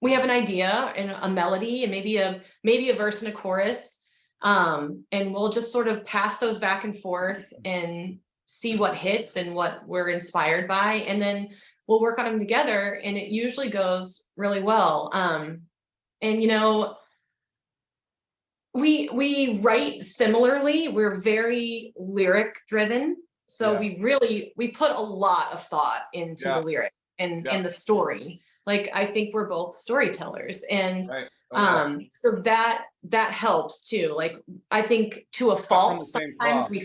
we have an idea and a melody and maybe a verse and a chorus. And we'll just sort of pass those back and forth and see what hits and what we're inspired by. And then we'll work on them together and it usually goes really well. And we write similarly. We're very lyric driven, so Yeah, we put a lot of thought into the yeah, lyric and yeah, the story. Like I think we're both storytellers, and right. Oh yeah. so that helps too. Like I think to a Cut from fault the same sometimes cloth.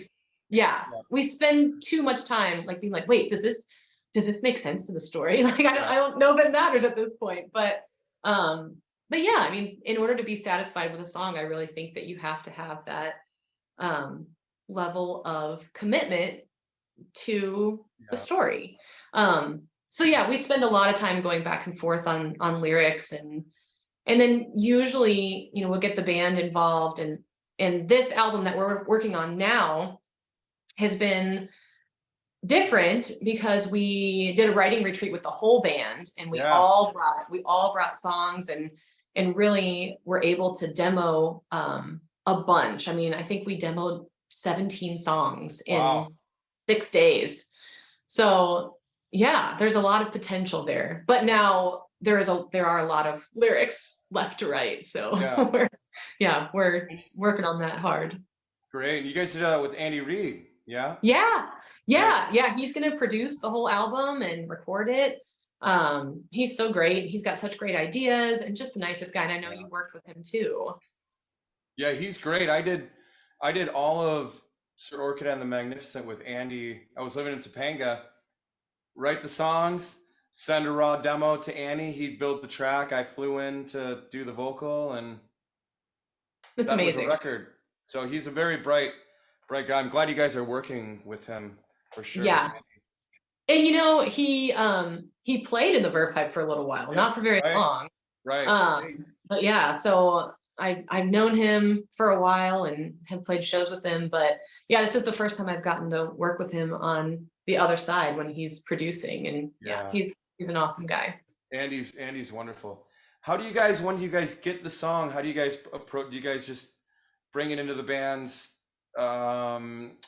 yeah, Yeah, we spend too much time like being like, wait, does this make sense to the story? Like yeah. I don't know if it matters at this point, um but yeah, I mean, in order to be satisfied with a song, I really think that you have to have that um, level of commitment to the Yeah. story. So yeah, we spend a lot of time going back and forth on lyrics, and then usually, we'll get the band involved, and this album that we're working on now has been different because we did a writing retreat with the whole band and Yeah. we all brought songs and really were able to demo a bunch. I mean, I think we demoed 17 songs Wow. in 6 days. So yeah, there's a lot of potential there. But now there are a lot of lyrics left to write. So Yeah. we're working on that hard. Great. You guys did that with Andy Reid. Yeah. Yeah. Nice. Yeah. He's gonna produce the whole album and record it. He's so great. He's got such great ideas and just the nicest guy. And I know you Yeah. worked with him too. Yeah, he's great. I did all of Sir Orchid and the Magnificent with Andy. I was living in Topanga. Write the songs, send a raw demo to Annie. He'd build the track. I flew in to do the vocal, and That's that was a amazing. record. So he's a very bright guy. I'm glad you guys are working with him for sure. With Yeah. Andy. And he played in the Verve Pipe for a little while, Yeah. not for very Right. long. Right. Nice. But yeah, so I've known him for a while and have played shows with him. But yeah, this is the first time I've gotten to work with him on the other side when he's producing. And yeah, Yeah. he's an awesome guy. Andy's wonderful. When do you guys get the song? How do you guys approach? Do you guys just bring it into the band's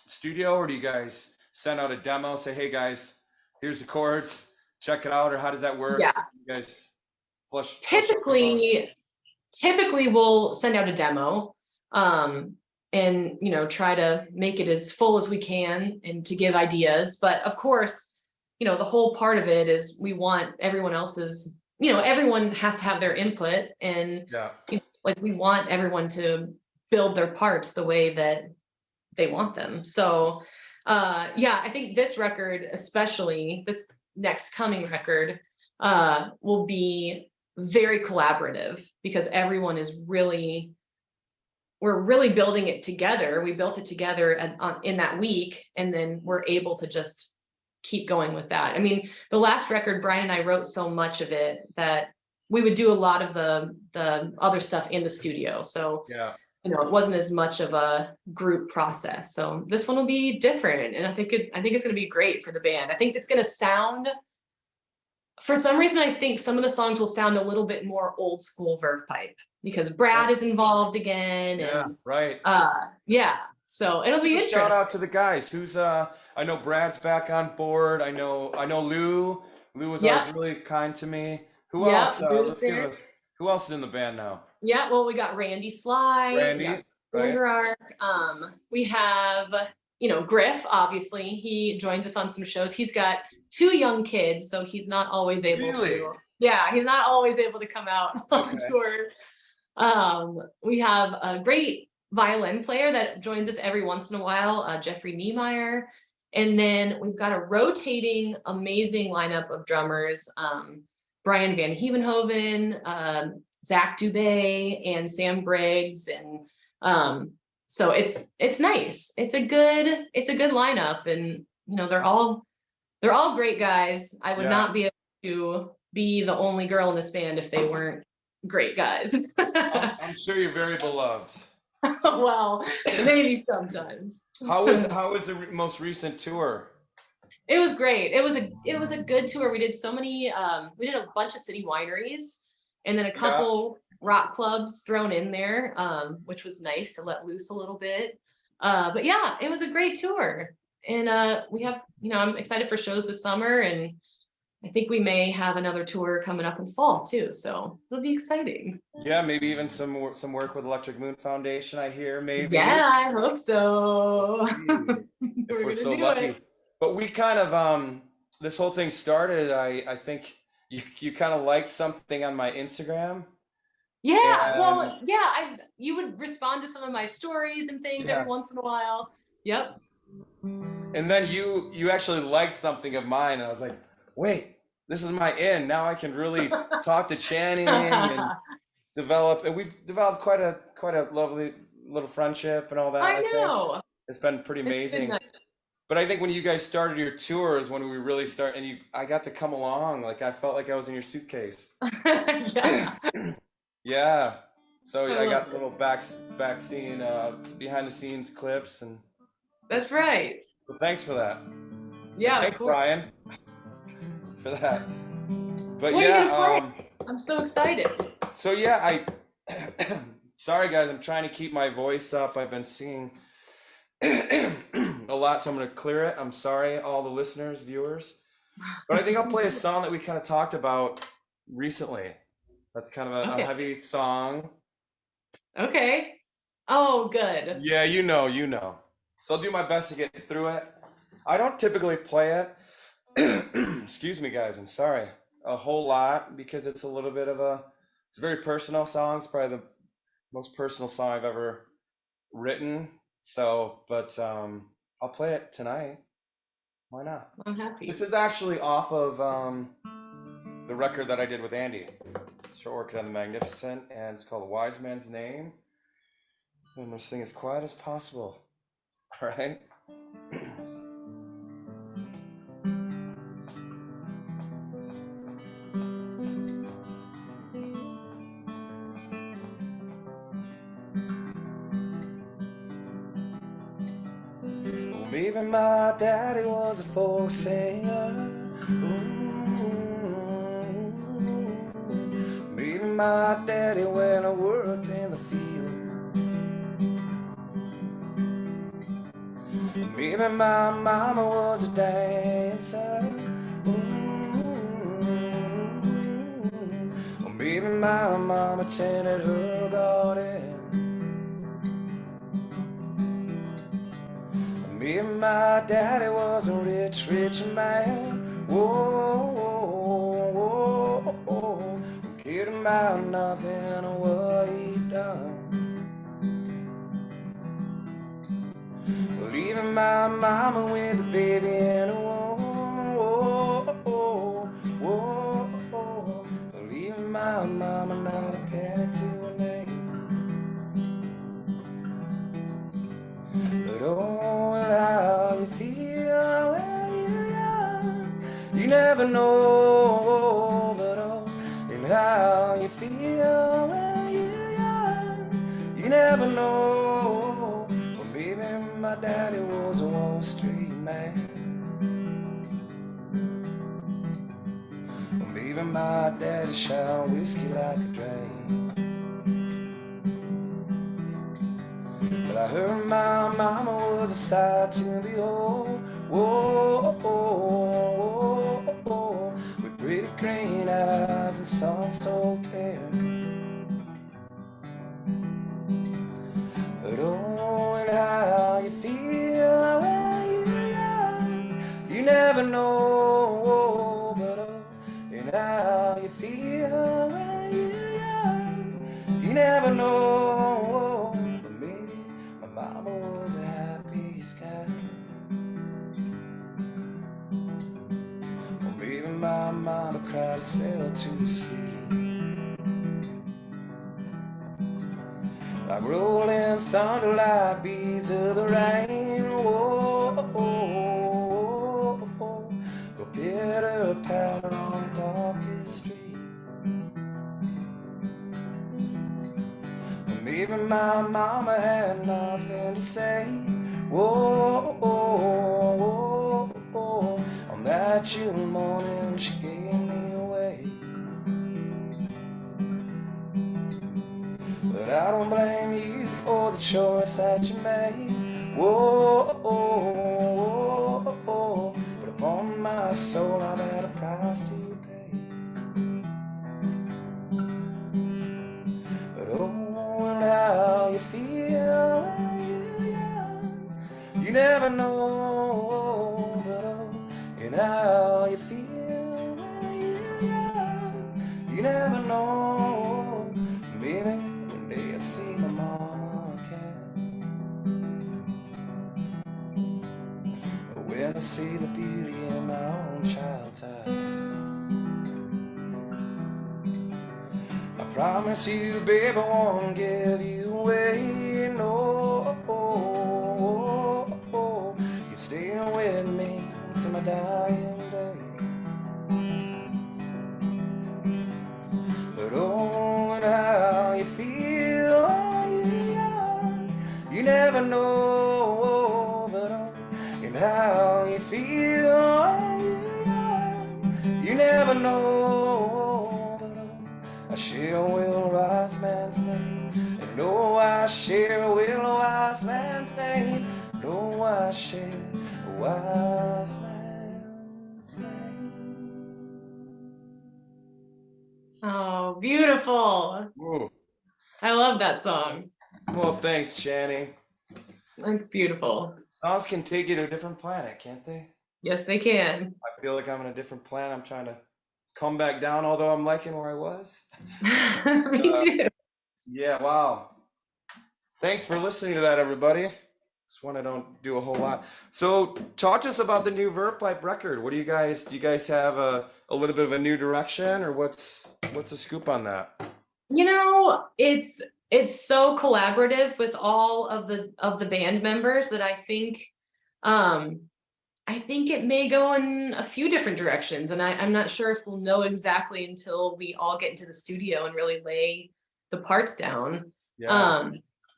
studio, or do you guys send out a demo? Say, hey guys, here's the chords, check it out, or how does that work? Yeah. You guys flush out the song. Typically we'll send out a demo, and try to make it as full as we can and to give ideas. But of course, the whole part of it is we want everyone has to have their input, and Yeah, like we want everyone to build their parts the way that they want them. So yeah, I think this record, especially this next coming record, will be very collaborative because we're really building it together. We built it together in that week, and then we're able to just keep going with that. I mean, the last record, Brian and I wrote so much of it that we would do a lot of the other stuff in the studio. So yeah, it wasn't as much of a group process. So this one will be different, and I think it's going to be great for the band. I think it's going to sound, for some reason, I think some of the songs will sound a little bit more old school Verve Pipe because Brad right. is involved again, Yeah, and right. yeah, so it'll be Give a shout interesting. out to the guys. I know Brad's back on board. I know Lou was always Yep, really kind to me. Who else? yep, Bruce Let's give here. a Who else is in the band now? Yeah, well, we got Randy Sly, we got Randy, right? Ark. We have, Griff, obviously. He joins us on some shows. He's got two young kids, so he's not always able Really? to, yeah, he's not always able to come out on Okay. tour. We have a great violin player that joins us every once in a while, Jeffrey Niemeyer. And then we've got a rotating, amazing lineup of drummers. Brian Van Hevenhoven, Zach Dubay, and Sam Briggs, and so it's nice. It's a good lineup, and they're all great guys. I would Yeah. not be able to be the only girl in this band if they weren't great guys. I'm sure you're very beloved. Well, maybe sometimes. How was the most recent tour? It was great. It was a good tour. We did so many. We did a bunch of city wineries, and then a couple rock clubs thrown in there, which was nice to let loose a little bit. But yeah, it was a great tour, and we have. I'm excited for shows this summer, and I think we may have another tour coming up in fall too. So it'll be exciting. Yeah, maybe even some work with Electric Moon Foundation. I hear maybe. Yeah, I hope so. If we're so lucky. But we kind of this whole thing started. I think you kind of liked something on my Instagram. Yeah, well, yeah, you would respond to some of my stories and things Yeah. every once in a while. Yep. And then you actually liked something of mine, and I was like, wait, this is my in. Now I can really talk to Channing and develop. And we've developed quite a lovely little friendship and all that. I think. know. It's been pretty It's been amazing. nice. But I think when you guys started your tours, when we really start, and I got to come along. Like I felt like I was in your suitcase. Yeah. Yeah. So I I got love little back scene, behind the scenes clips, and That's right. so thanks for that. Yeah, Thanks, of course. Brian, for that. But What are you yeah, gonna play? I'm so excited. so yeah, sorry guys, I'm trying to keep my voice up. I've been singing a lot, so I'm gonna clear it. I'm sorry, all the listeners, viewers. But I think I'll play a song that we kind of talked about recently. That's kind of a Okay. heavy song. Okay. Oh, good. Yeah, you know. So I'll do my best to get through it. I don't typically play it. Excuse me, guys. I'm sorry. A whole lot because it's a little bit of it's a very personal song. It's probably the most personal song I've ever written. So, but I'll play it tonight. Why not? I'm happy. This is actually off of the record that I did with Andy. Short Orchid and the Magnificent, and it's called A Wise Man's Name. I'm gonna sing as quiet as possible. All right. Well, maybe my daddy was a folk singer. Maybe my daddy when I worked in the field. Maybe my mama was a dancer. Or maybe my mama tended her garden. Maybe my daddy was a rich, rich man. Whoa, whoa, whoa, whoa. Who cared about nothing or what he'd done. Leaving my mama with a baby in a womb. Whoa, whoa, whoa, whoa. Leaving my mama not a penny to her name. But oh, how you feel when you're young, you never know. But oh, and how you feel when you're young, you never know. Well, maybe my daddy was a Wall Street man. Well, maybe my daddy shot whiskey like a drain. But I heard my mama was a sight to behold. Whoa, whoa, whoa, whoa, with pretty green eyes and sun-soaked hair. never know, but maybe my mama was the happiest guy. Or maybe my mama cried herself to sleep, like rolling thunder, like beads of the rain. Whoa, go pitter patter on the darkest street. Maybe my mama had nothing to say. Whoa, on that June morning she gave me away. But I don't blame you for the choice that you made. Whoa, but upon my soul I've had a price to pay. But oh, and how you feel when you're young, you never know. But oh, and how you feel when you're young, you never know. Maybe one day I'll see my mama again, but when I see the beauty in my own child's eyes, I promise you, babe, I won't give you away. No, you're staying with me till my dying day. But oh, and how you feel when you're young, you never know. But oh, and how you feel when you're young, you never know. I share will a wise man's name, and no, I share will a wise man's name. No, I share a wise man's name. Oh, beautiful. Whoa. I love that song. Well, thanks, Channing. It's beautiful. Songs can take you to a different planet, can't they? Yes, they can. I feel like I'm in a different planet. I'm trying to come back down, although I'm liking where I was. Me too. Yeah, wow. Thanks for listening to that, everybody. This one I don't do a whole lot. So talk to us about the new Verve Pipe record. What do you guys have a little bit of a new direction, or what's the scoop on that? You know, it's so collaborative with all of the band members that I think it may go in a few different directions, and I'm not sure if we'll know exactly until we all get into the studio and really lay the parts down. Yeah.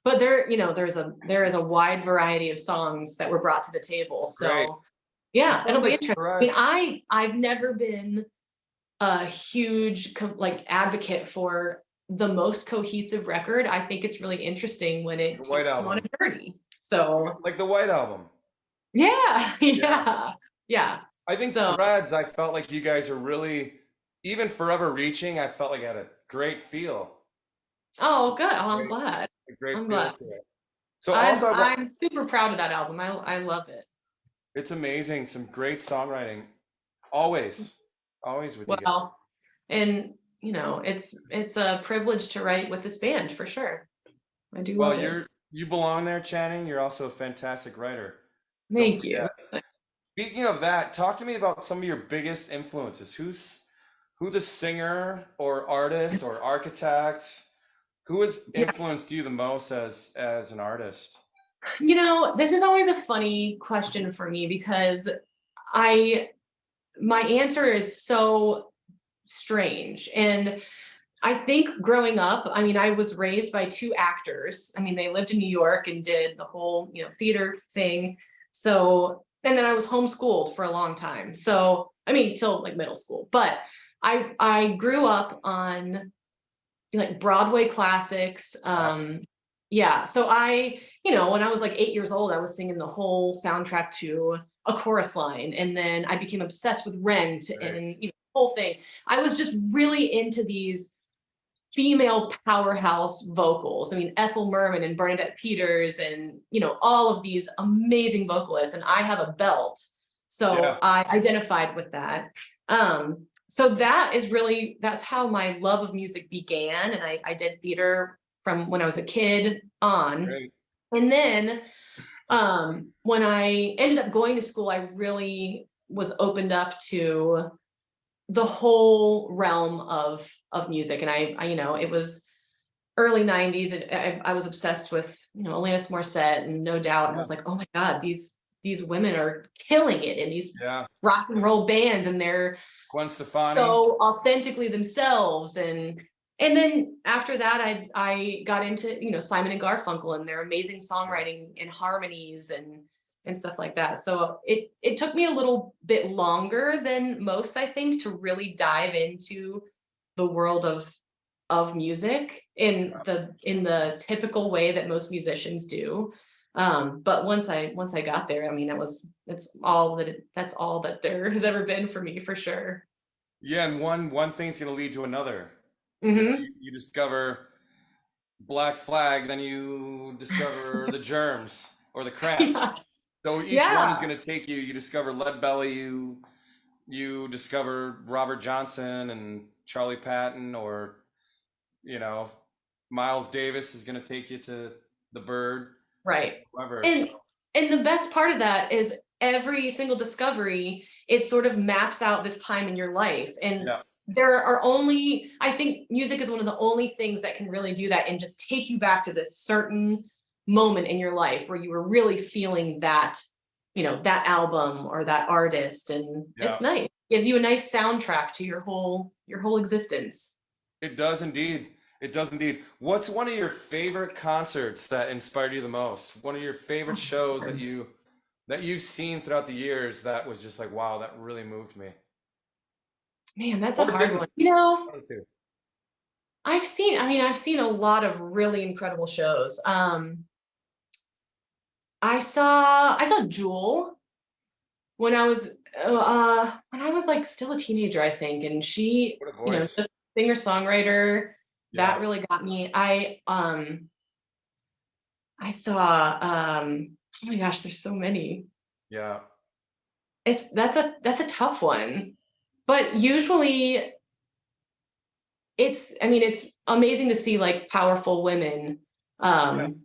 But there is a wide variety of songs that were brought to the table. So Great. yeah, it'll be Like interesting. I mean, I've never been a huge advocate for the most cohesive record. I think it's really interesting when it The White takes you on a Album. journey. So Like the White Album. yeah. I think So- Threads, I felt like you guys are really, even Forever Reaching, I felt like it had a great feel. Oh, good. Oh, I'm Great. glad. A great I'm feel glad. to it. So also, I'm super proud of that album. I love it. it's amazing. Some great songwriting. Always with you guys. Well, and it's a privilege to write with this band for sure. I do Well, love it. you belong there, Channing. You're also a fantastic writer. Thank you. Speaking of that, talk to me about some of your biggest influences. Who's a singer or artist or architect? Who has influenced you the most as an artist? This is always a funny question for me because my answer is so strange. And I think growing up, I mean, I was raised by two actors. I mean, they lived in New York and did the whole, theater thing. So, and then I was homeschooled for a long time. So, I mean, till like middle school. But I grew up on like Broadway classics. Yeah. So when I was like 8 years old, I was singing the whole soundtrack to a chorus line. And then I became obsessed with Rent and the whole thing. I was just really into these female powerhouse vocals. I mean, Ethel Merman and Bernadette Peters and, all of these amazing vocalists. And I have a belt. So I identified with that. So that's how my love of music began. And I did theater from when I was a kid on. Great. And then when I ended up going to school, I really was opened up to the whole realm of music. And it was early 90s. I was obsessed with, Alanis Morissette and No Doubt. And I Yeah. was like, oh my God, these women are killing it in these Yeah. rock and roll bands, and they're Gwen Stefani. so authentically themselves. And then after that, I got into, Simon and Garfunkel and their amazing songwriting and harmonies and stuff like that. So it took me a little bit longer than most, I think, to really dive into the world of music in the typical way that most musicians do. But once I got there, I mean, that's all that there has ever been for me, for sure. Yeah, and one thing's gonna lead to another. Hmm. You discover Black Flag, then you discover the Germs or the Yeah. Cramps. So each one is Yeah. gonna take you. You discover Lead Belly. You discover Robert Johnson and Charlie Patton, or you know, Miles Davis is gonna take you to the Bird, Right. whoever. So And the best part of that is every single discovery, it sort of maps out this time in your life. And yeah, I think music is one of the only things that can really do that and just take you back to this certain moment in your life where you were really feeling that, that album or that artist. And yeah, it's nice. Gives you a nice soundtrack to your whole existence. it does indeed. It does indeed. What's one of your favorite concerts that inspired you the most? One of your favorite shows that you've seen throughout the years that was just like, wow, that really moved me. Man, that's a Or hard didn't. one. One or two. I've seen a lot of really incredible shows. I saw Jewel when I was like still a teenager, I think, and she, What a voice. just singer-songwriter, Yeah, that really got me. I saw oh my gosh, there's so many. yeah, That's a tough one. But usually it's amazing to see like powerful women yeah, um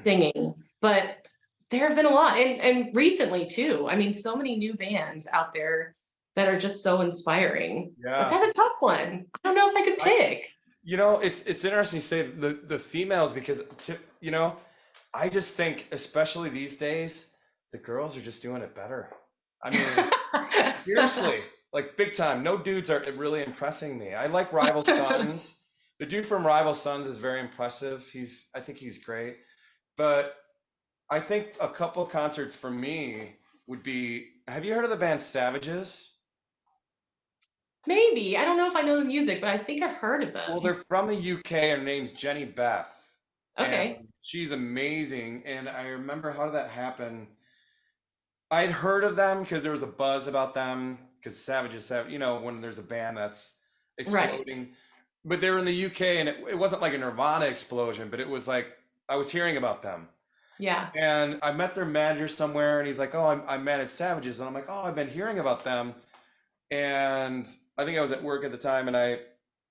singing, but there have been a lot, and recently too. I mean, so many new bands out there that are just so inspiring. But yeah. that's a tough one. I don't know if I could I, pick. it's interesting you say the females because I just think especially these days the girls are just doing it better. I mean, seriously, like big time. No dudes are really impressing me. I like Rival Sons. The dude from Rival Sons is very impressive. I think he's great. But I think a couple concerts for me would be, have you heard of the band Savages? Maybe. I don't know if I know the music, but I think I've heard of Well, them. they're from the UK. Her name's Jenny Beth, and Okay. she's amazing. And I remember, how did that happen? I'd heard of them because there was a buzz about them because Savages have, when there's a band that's Right. exploding. But they were in the UK, and it wasn't like a Nirvana explosion, but it was like I was hearing about them. Yeah. And I met their manager somewhere, and he's like, "Oh, I manage Savages," and I'm like, "Oh, I've been hearing about them." And I think I was at work at the time, and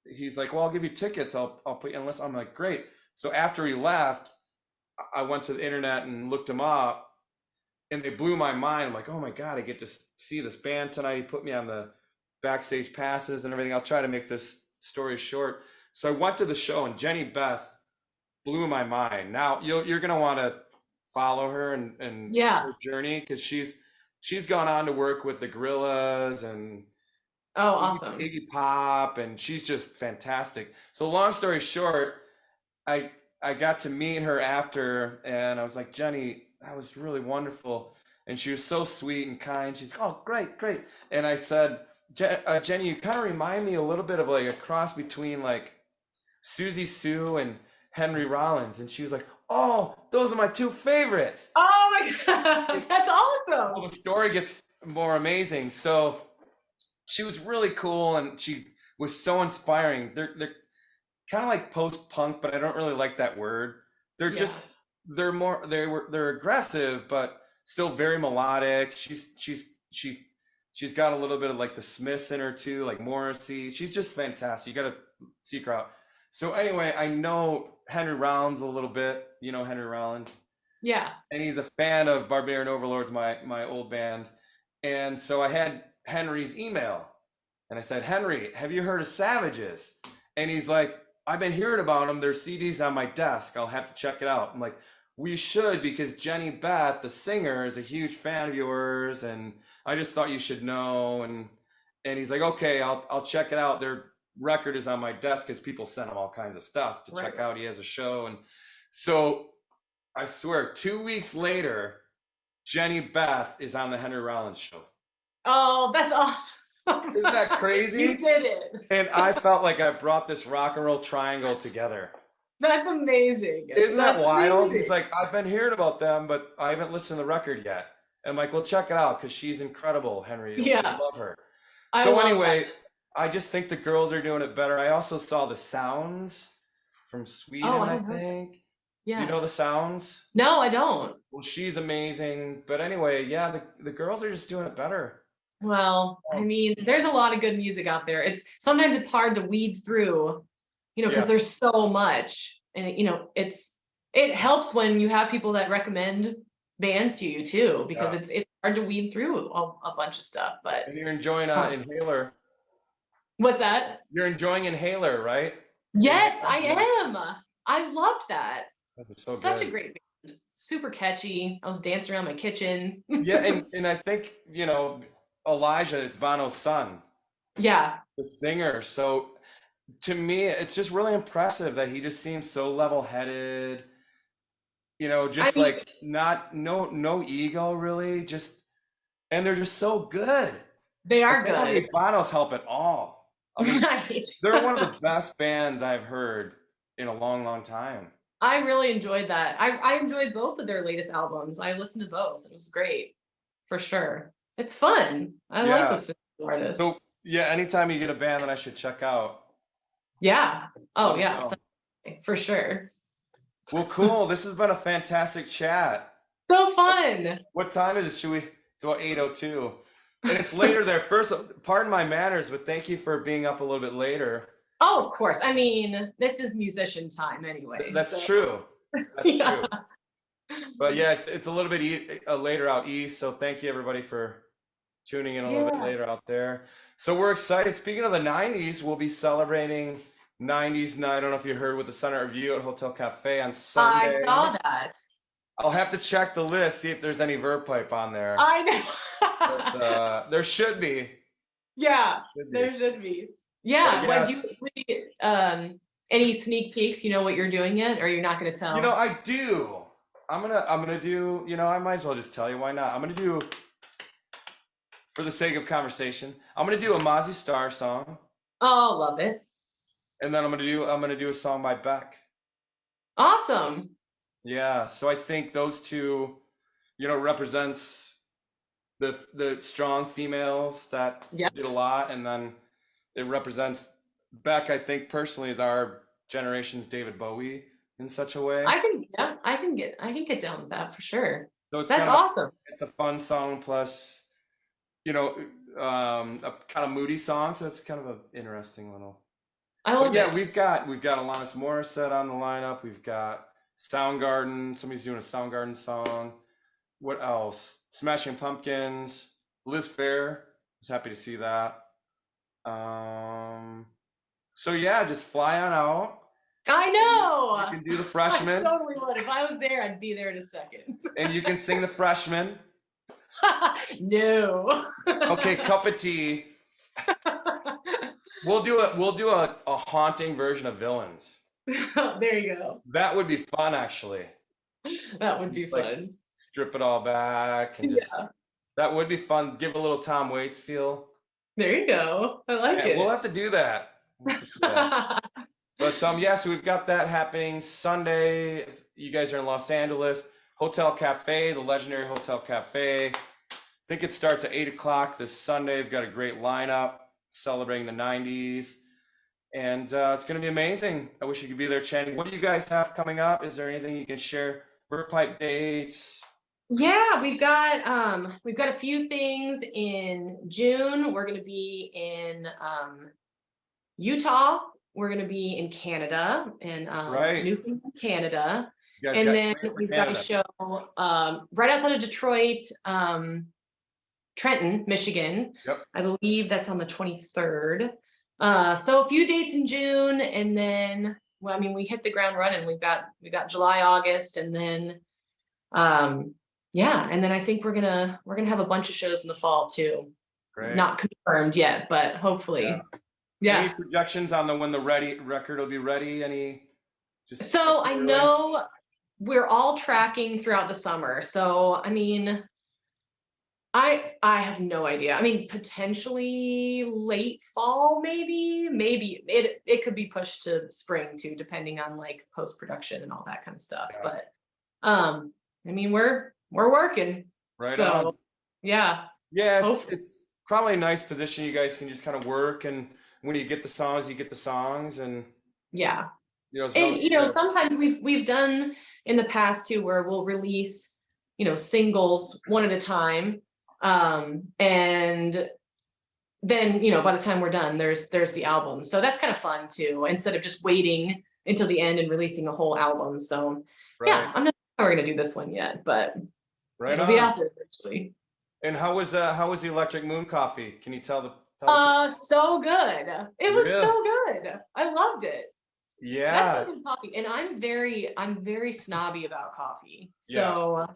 he's like, "Well, I'll give you tickets. I'll put you on the list." I'm like, "Great." So after he left, I went to the internet and looked him up, and they blew my mind. I'm like, "Oh my God, I get to see this band tonight." He put me on the backstage passes and everything. I'll try to make this story short. So I went to the show, and Jenny Beth blew my mind. Now you're gonna want to follow her and Yeah. her journey because she's gone on to work with the Gorillas and Oh, Iggy, awesome. Iggy Pop, and she's just fantastic. So long story short, I I got to meet her after, and I was like, Jenny, that was really wonderful. And she was so sweet and kind. She's, oh, great, great. And I said, Jenny, you kind of remind me a little bit of like a cross between like Susie Sue and Henry Rollins. And she was like, oh, those are my two favorites. Oh my God. That's Well, awesome. the story gets more amazing. So she was really cool, and she was so inspiring. They're kind of like post punk, but I don't really like that word. They're Yeah. just they're aggressive, but still very melodic. She's got a little bit of like the Smiths in her too, like Morrissey. She's just fantastic. You got to seek her out. So anyway, I know Henry Rollins a little bit. You know Henry Rollins. Yeah. And he's a fan of Barbarian Overlords, my old band. And so I had Henry's email, and I said, Henry, have you heard of Savages? And he's like, I've been hearing about them. Their CDs on my desk. I'll have to check it out. I'm like, we should, because Jenny Beth, the singer, is a huge fan of yours, and I just thought you should know. And he's like, okay, I'll check it out. Their record is on my desk because people send him all kinds of stuff to check out. He has a show, and so I swear, 2 weeks later, Jenny Beth is on the Henry Rollins show. Oh, that's awesome. Isn't that crazy? You did it. And I felt like I brought this rock and roll triangle together. That's amazing. Isn't that wild? Amazing. He's like, I've been hearing about them, but I haven't listened to the record yet. And I'm like, well, check it out, because she's incredible, Henry. Yeah. I love her. I So love anyway, that. I just think the girls are doing it better. I also saw the Sounds from Sweden, Oh, I think. Yeah. You know the Sounds? No, I don't. Well, she's amazing. But anyway, yeah, the girls are just doing it better. Well, I mean, there's a lot of good music out there. Sometimes it's hard to weed through, because there's so much, and it helps when you have people that recommend bands to you too, because it's hard to weed through a bunch of stuff. But And you're enjoying Inhaler. what's that? You're enjoying Inhaler, right? Yes, I am. I loved that. That's so Such good. a great band. Super catchy. I was dancing around my kitchen. Yeah, and I think, Elijah, it's Bono's son, Yeah. the singer. So to me, it's just really impressive that he just seems so level-headed, no ego really, and they're just so good. They are They don't good. need Bono's help at all. I mean, Right. they're one of the best bands I've heard in a long, long time. I really enjoyed that. I enjoyed both of their latest albums. I listened to both. It was great, for sure. It's fun. I like listening to artists. So yeah, anytime you get a band that I should check out. Yeah. Oh Let me yeah, know. for sure. Well, cool. This has been a fantastic chat. So fun. What time is it? It's about 8:02. And it's later there. First, pardon my manners, but thank you for being up a little bit later. Oh, of course. I mean, this is musician time anyway. That's true. That's true. But yeah, it's a little bit later out east. So thank you everybody for tuning in a little bit later out there. So we're excited. Speaking of the 90s, we'll be celebrating 90s night. I don't know if you heard with the Center Review at Hotel Cafe on Sunday. I saw that. I'll have to check the list, see if there's any Verve Pipe on there. I know. But, there should be. Yeah, Should be. there should be. Yeah. But When any sneak peeks? You know what you're doing yet, or you're not going to tell? I do. I'm gonna do. I might as well just tell you. Why not? I'm gonna do. For the sake of conversation, I'm gonna do a Mozzie Star song, Oh, love it. and then I'm gonna do a song by Beck. Awesome. Yeah, so I think those two, represents the strong females that Yep. did a lot, and then it represents Beck. I think personally is our generation's David Bowie in such a way. I can get down with that for sure. So it's That's kind of, awesome. it's a fun song plus, a kind of moody song. So it's kind of an interesting little. I love But yeah, it. we've got Alanis Morissette on the lineup. We've got Soundgarden. Somebody's doing a Soundgarden song. What else? Smashing Pumpkins. Liz Phair. Was happy to see that. So yeah, just fly on out. I know. You can do the I Freshman, totally would. If I was there, I'd be there in a second. and you can sing the Freshman. No. Okay, Cup of Tea. We'll do a haunting version of Villains. There you go. That would be fun, actually. That would be It's like- fun. Strip it all back and just Yeah. that would be fun. Give a little Tom Waits feel. There you go. I like Yeah, it. we'll have to do that. We'll have to do that. But yeah, so we've got that happening Sunday. If you guys are in Los Angeles, Hotel Cafe, the legendary Hotel Cafe. I think it starts at 8 o'clock this Sunday. We've got a great lineup celebrating the 90s. And it's going to be amazing. I wish you could be there, Channing. What do you guys have coming up? Is there anything you can share? Verve Pipe dates? Yeah, we've got a few things in June. We're going to be in Utah we're gonna be in Canada, in right. Newfoundland, Canada. You guys And got then great for we've got a Canada. show right outside of Detroit, Trenton, Michigan. Yep. I believe that's on the 23rd. So a few dates in June, and then, well, I mean, we hit the ground running. We've got July, August, and then yeah, and then I think we're gonna have a bunch of shows in the fall too. Great. Not confirmed yet, but hopefully. Any Yeah. projections on when the record will be ready? Any? Just So I early? know we're all tracking throughout the summer. So I mean, I have no idea. I mean, potentially late fall, maybe it could be pushed to spring too, depending on like post-production and all that kind of stuff. Yeah. But I mean, we're working. Right So on. yeah. Yeah, Hopefully. it's probably a nice position. You guys can just kind of work, and when you get the songs, you get the songs, and Yeah. it's And no sometimes we've done in the past too, where we'll release, singles one at a time. And then, by the time we're done, there's the album. So that's kind of fun too, instead of just waiting until the end and releasing a whole album. So yeah, right, I'm not sure we're gonna do this one yet, but right it'll be on. out there eventually. And how was the Electric Moon coffee? Can you tell the So good. It was Really? so good. I loved it. Yeah, That's good coffee. And I'm very snobby about coffee. So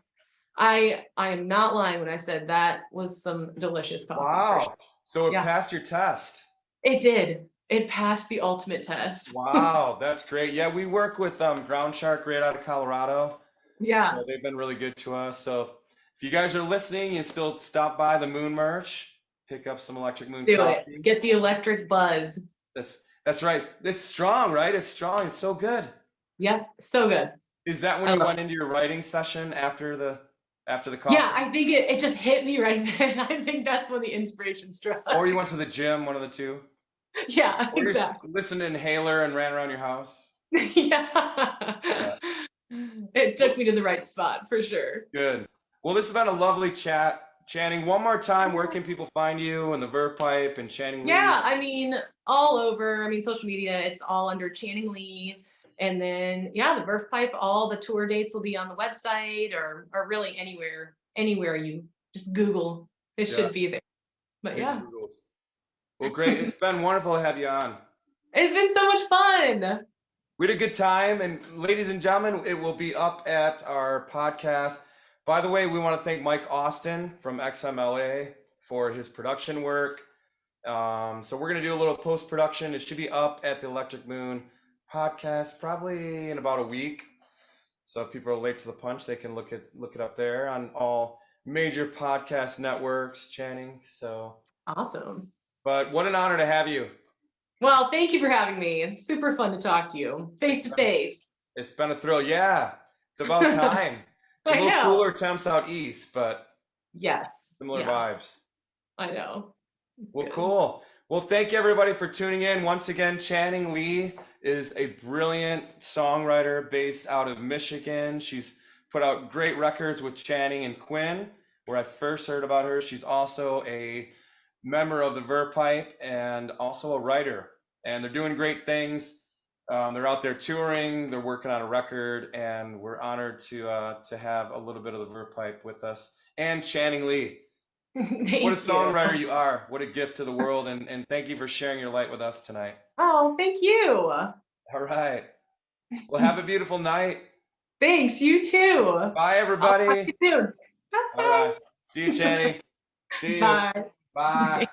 I am not lying when I said that was some delicious coffee. For sure. wow. So it Yeah. passed your test. It did. It passed the ultimate test. Wow, that's great. Yeah, we work with Ground Shark right out of Colorado. Yeah. So they've been really good to us. So if you guys are listening and still stop by the Moon merch, pick up some Electric Moon Do coffee. it. Get the electric buzz. That's right. It's strong, right? It's strong. It's so good. Yeah, so good. Is that when you went into your writing session after the coffee? Yeah, I think it just hit me right then. I think that's when the inspiration struck. Or you went to the gym, one of the two? Yeah, Or you exactly. listened to Inhaler and ran around your house? Yeah. It took me to the right spot for sure. Good. Well, this has been a lovely chat. Channing, one more time, where can people find you and the Verve Pipe and Channing Lee? Yeah, I mean, all over. I mean, social media, it's all under Channing Lee. And then, yeah, the Verve Pipe, all the tour dates will be on the website or really anywhere you just Google, it should be there. But Good yeah, Googles. Well, great. It's been wonderful to have you on. it's been so much fun. We had a good time. And ladies and gentlemen, it will be up at our podcast. By the way, we want to thank Mike Austin from XMLA for his production work. So we're going to do a little post-production. It should be up at the Electric Moon podcast probably in about a week. So if people are late to the punch, they can look it up there on all major podcast networks, Channing. So Awesome. but what an honor to have you. Well, thank you for having me. It's super fun to talk to you face to face. It's been a thrill. Yeah, it's about time. It's a I little know. cooler temps out east, but Yes. similar Yeah, vibes. I know. It's Well, good. cool. Well, thank you everybody for tuning in. Once again, Channing Lee is a brilliant songwriter based out of Michigan. She's put out great records with Channing and Quinn, where I first heard about her. She's also a member of the Verve Pipe and also a writer. And they're doing great things. They're out there touring. They're working on a record, and we're honored to have a little bit of the Verve Pipe with us. And Channing Lee. Thank What a you. songwriter you are. What a gift to the world. And thank you for sharing your light with us tonight. Oh, thank you. All right. Well, have a beautiful night. Thanks, you too. Bye, I'll talk to everybody. you soon. All right. See you, Channing. See you. Bye. Bye.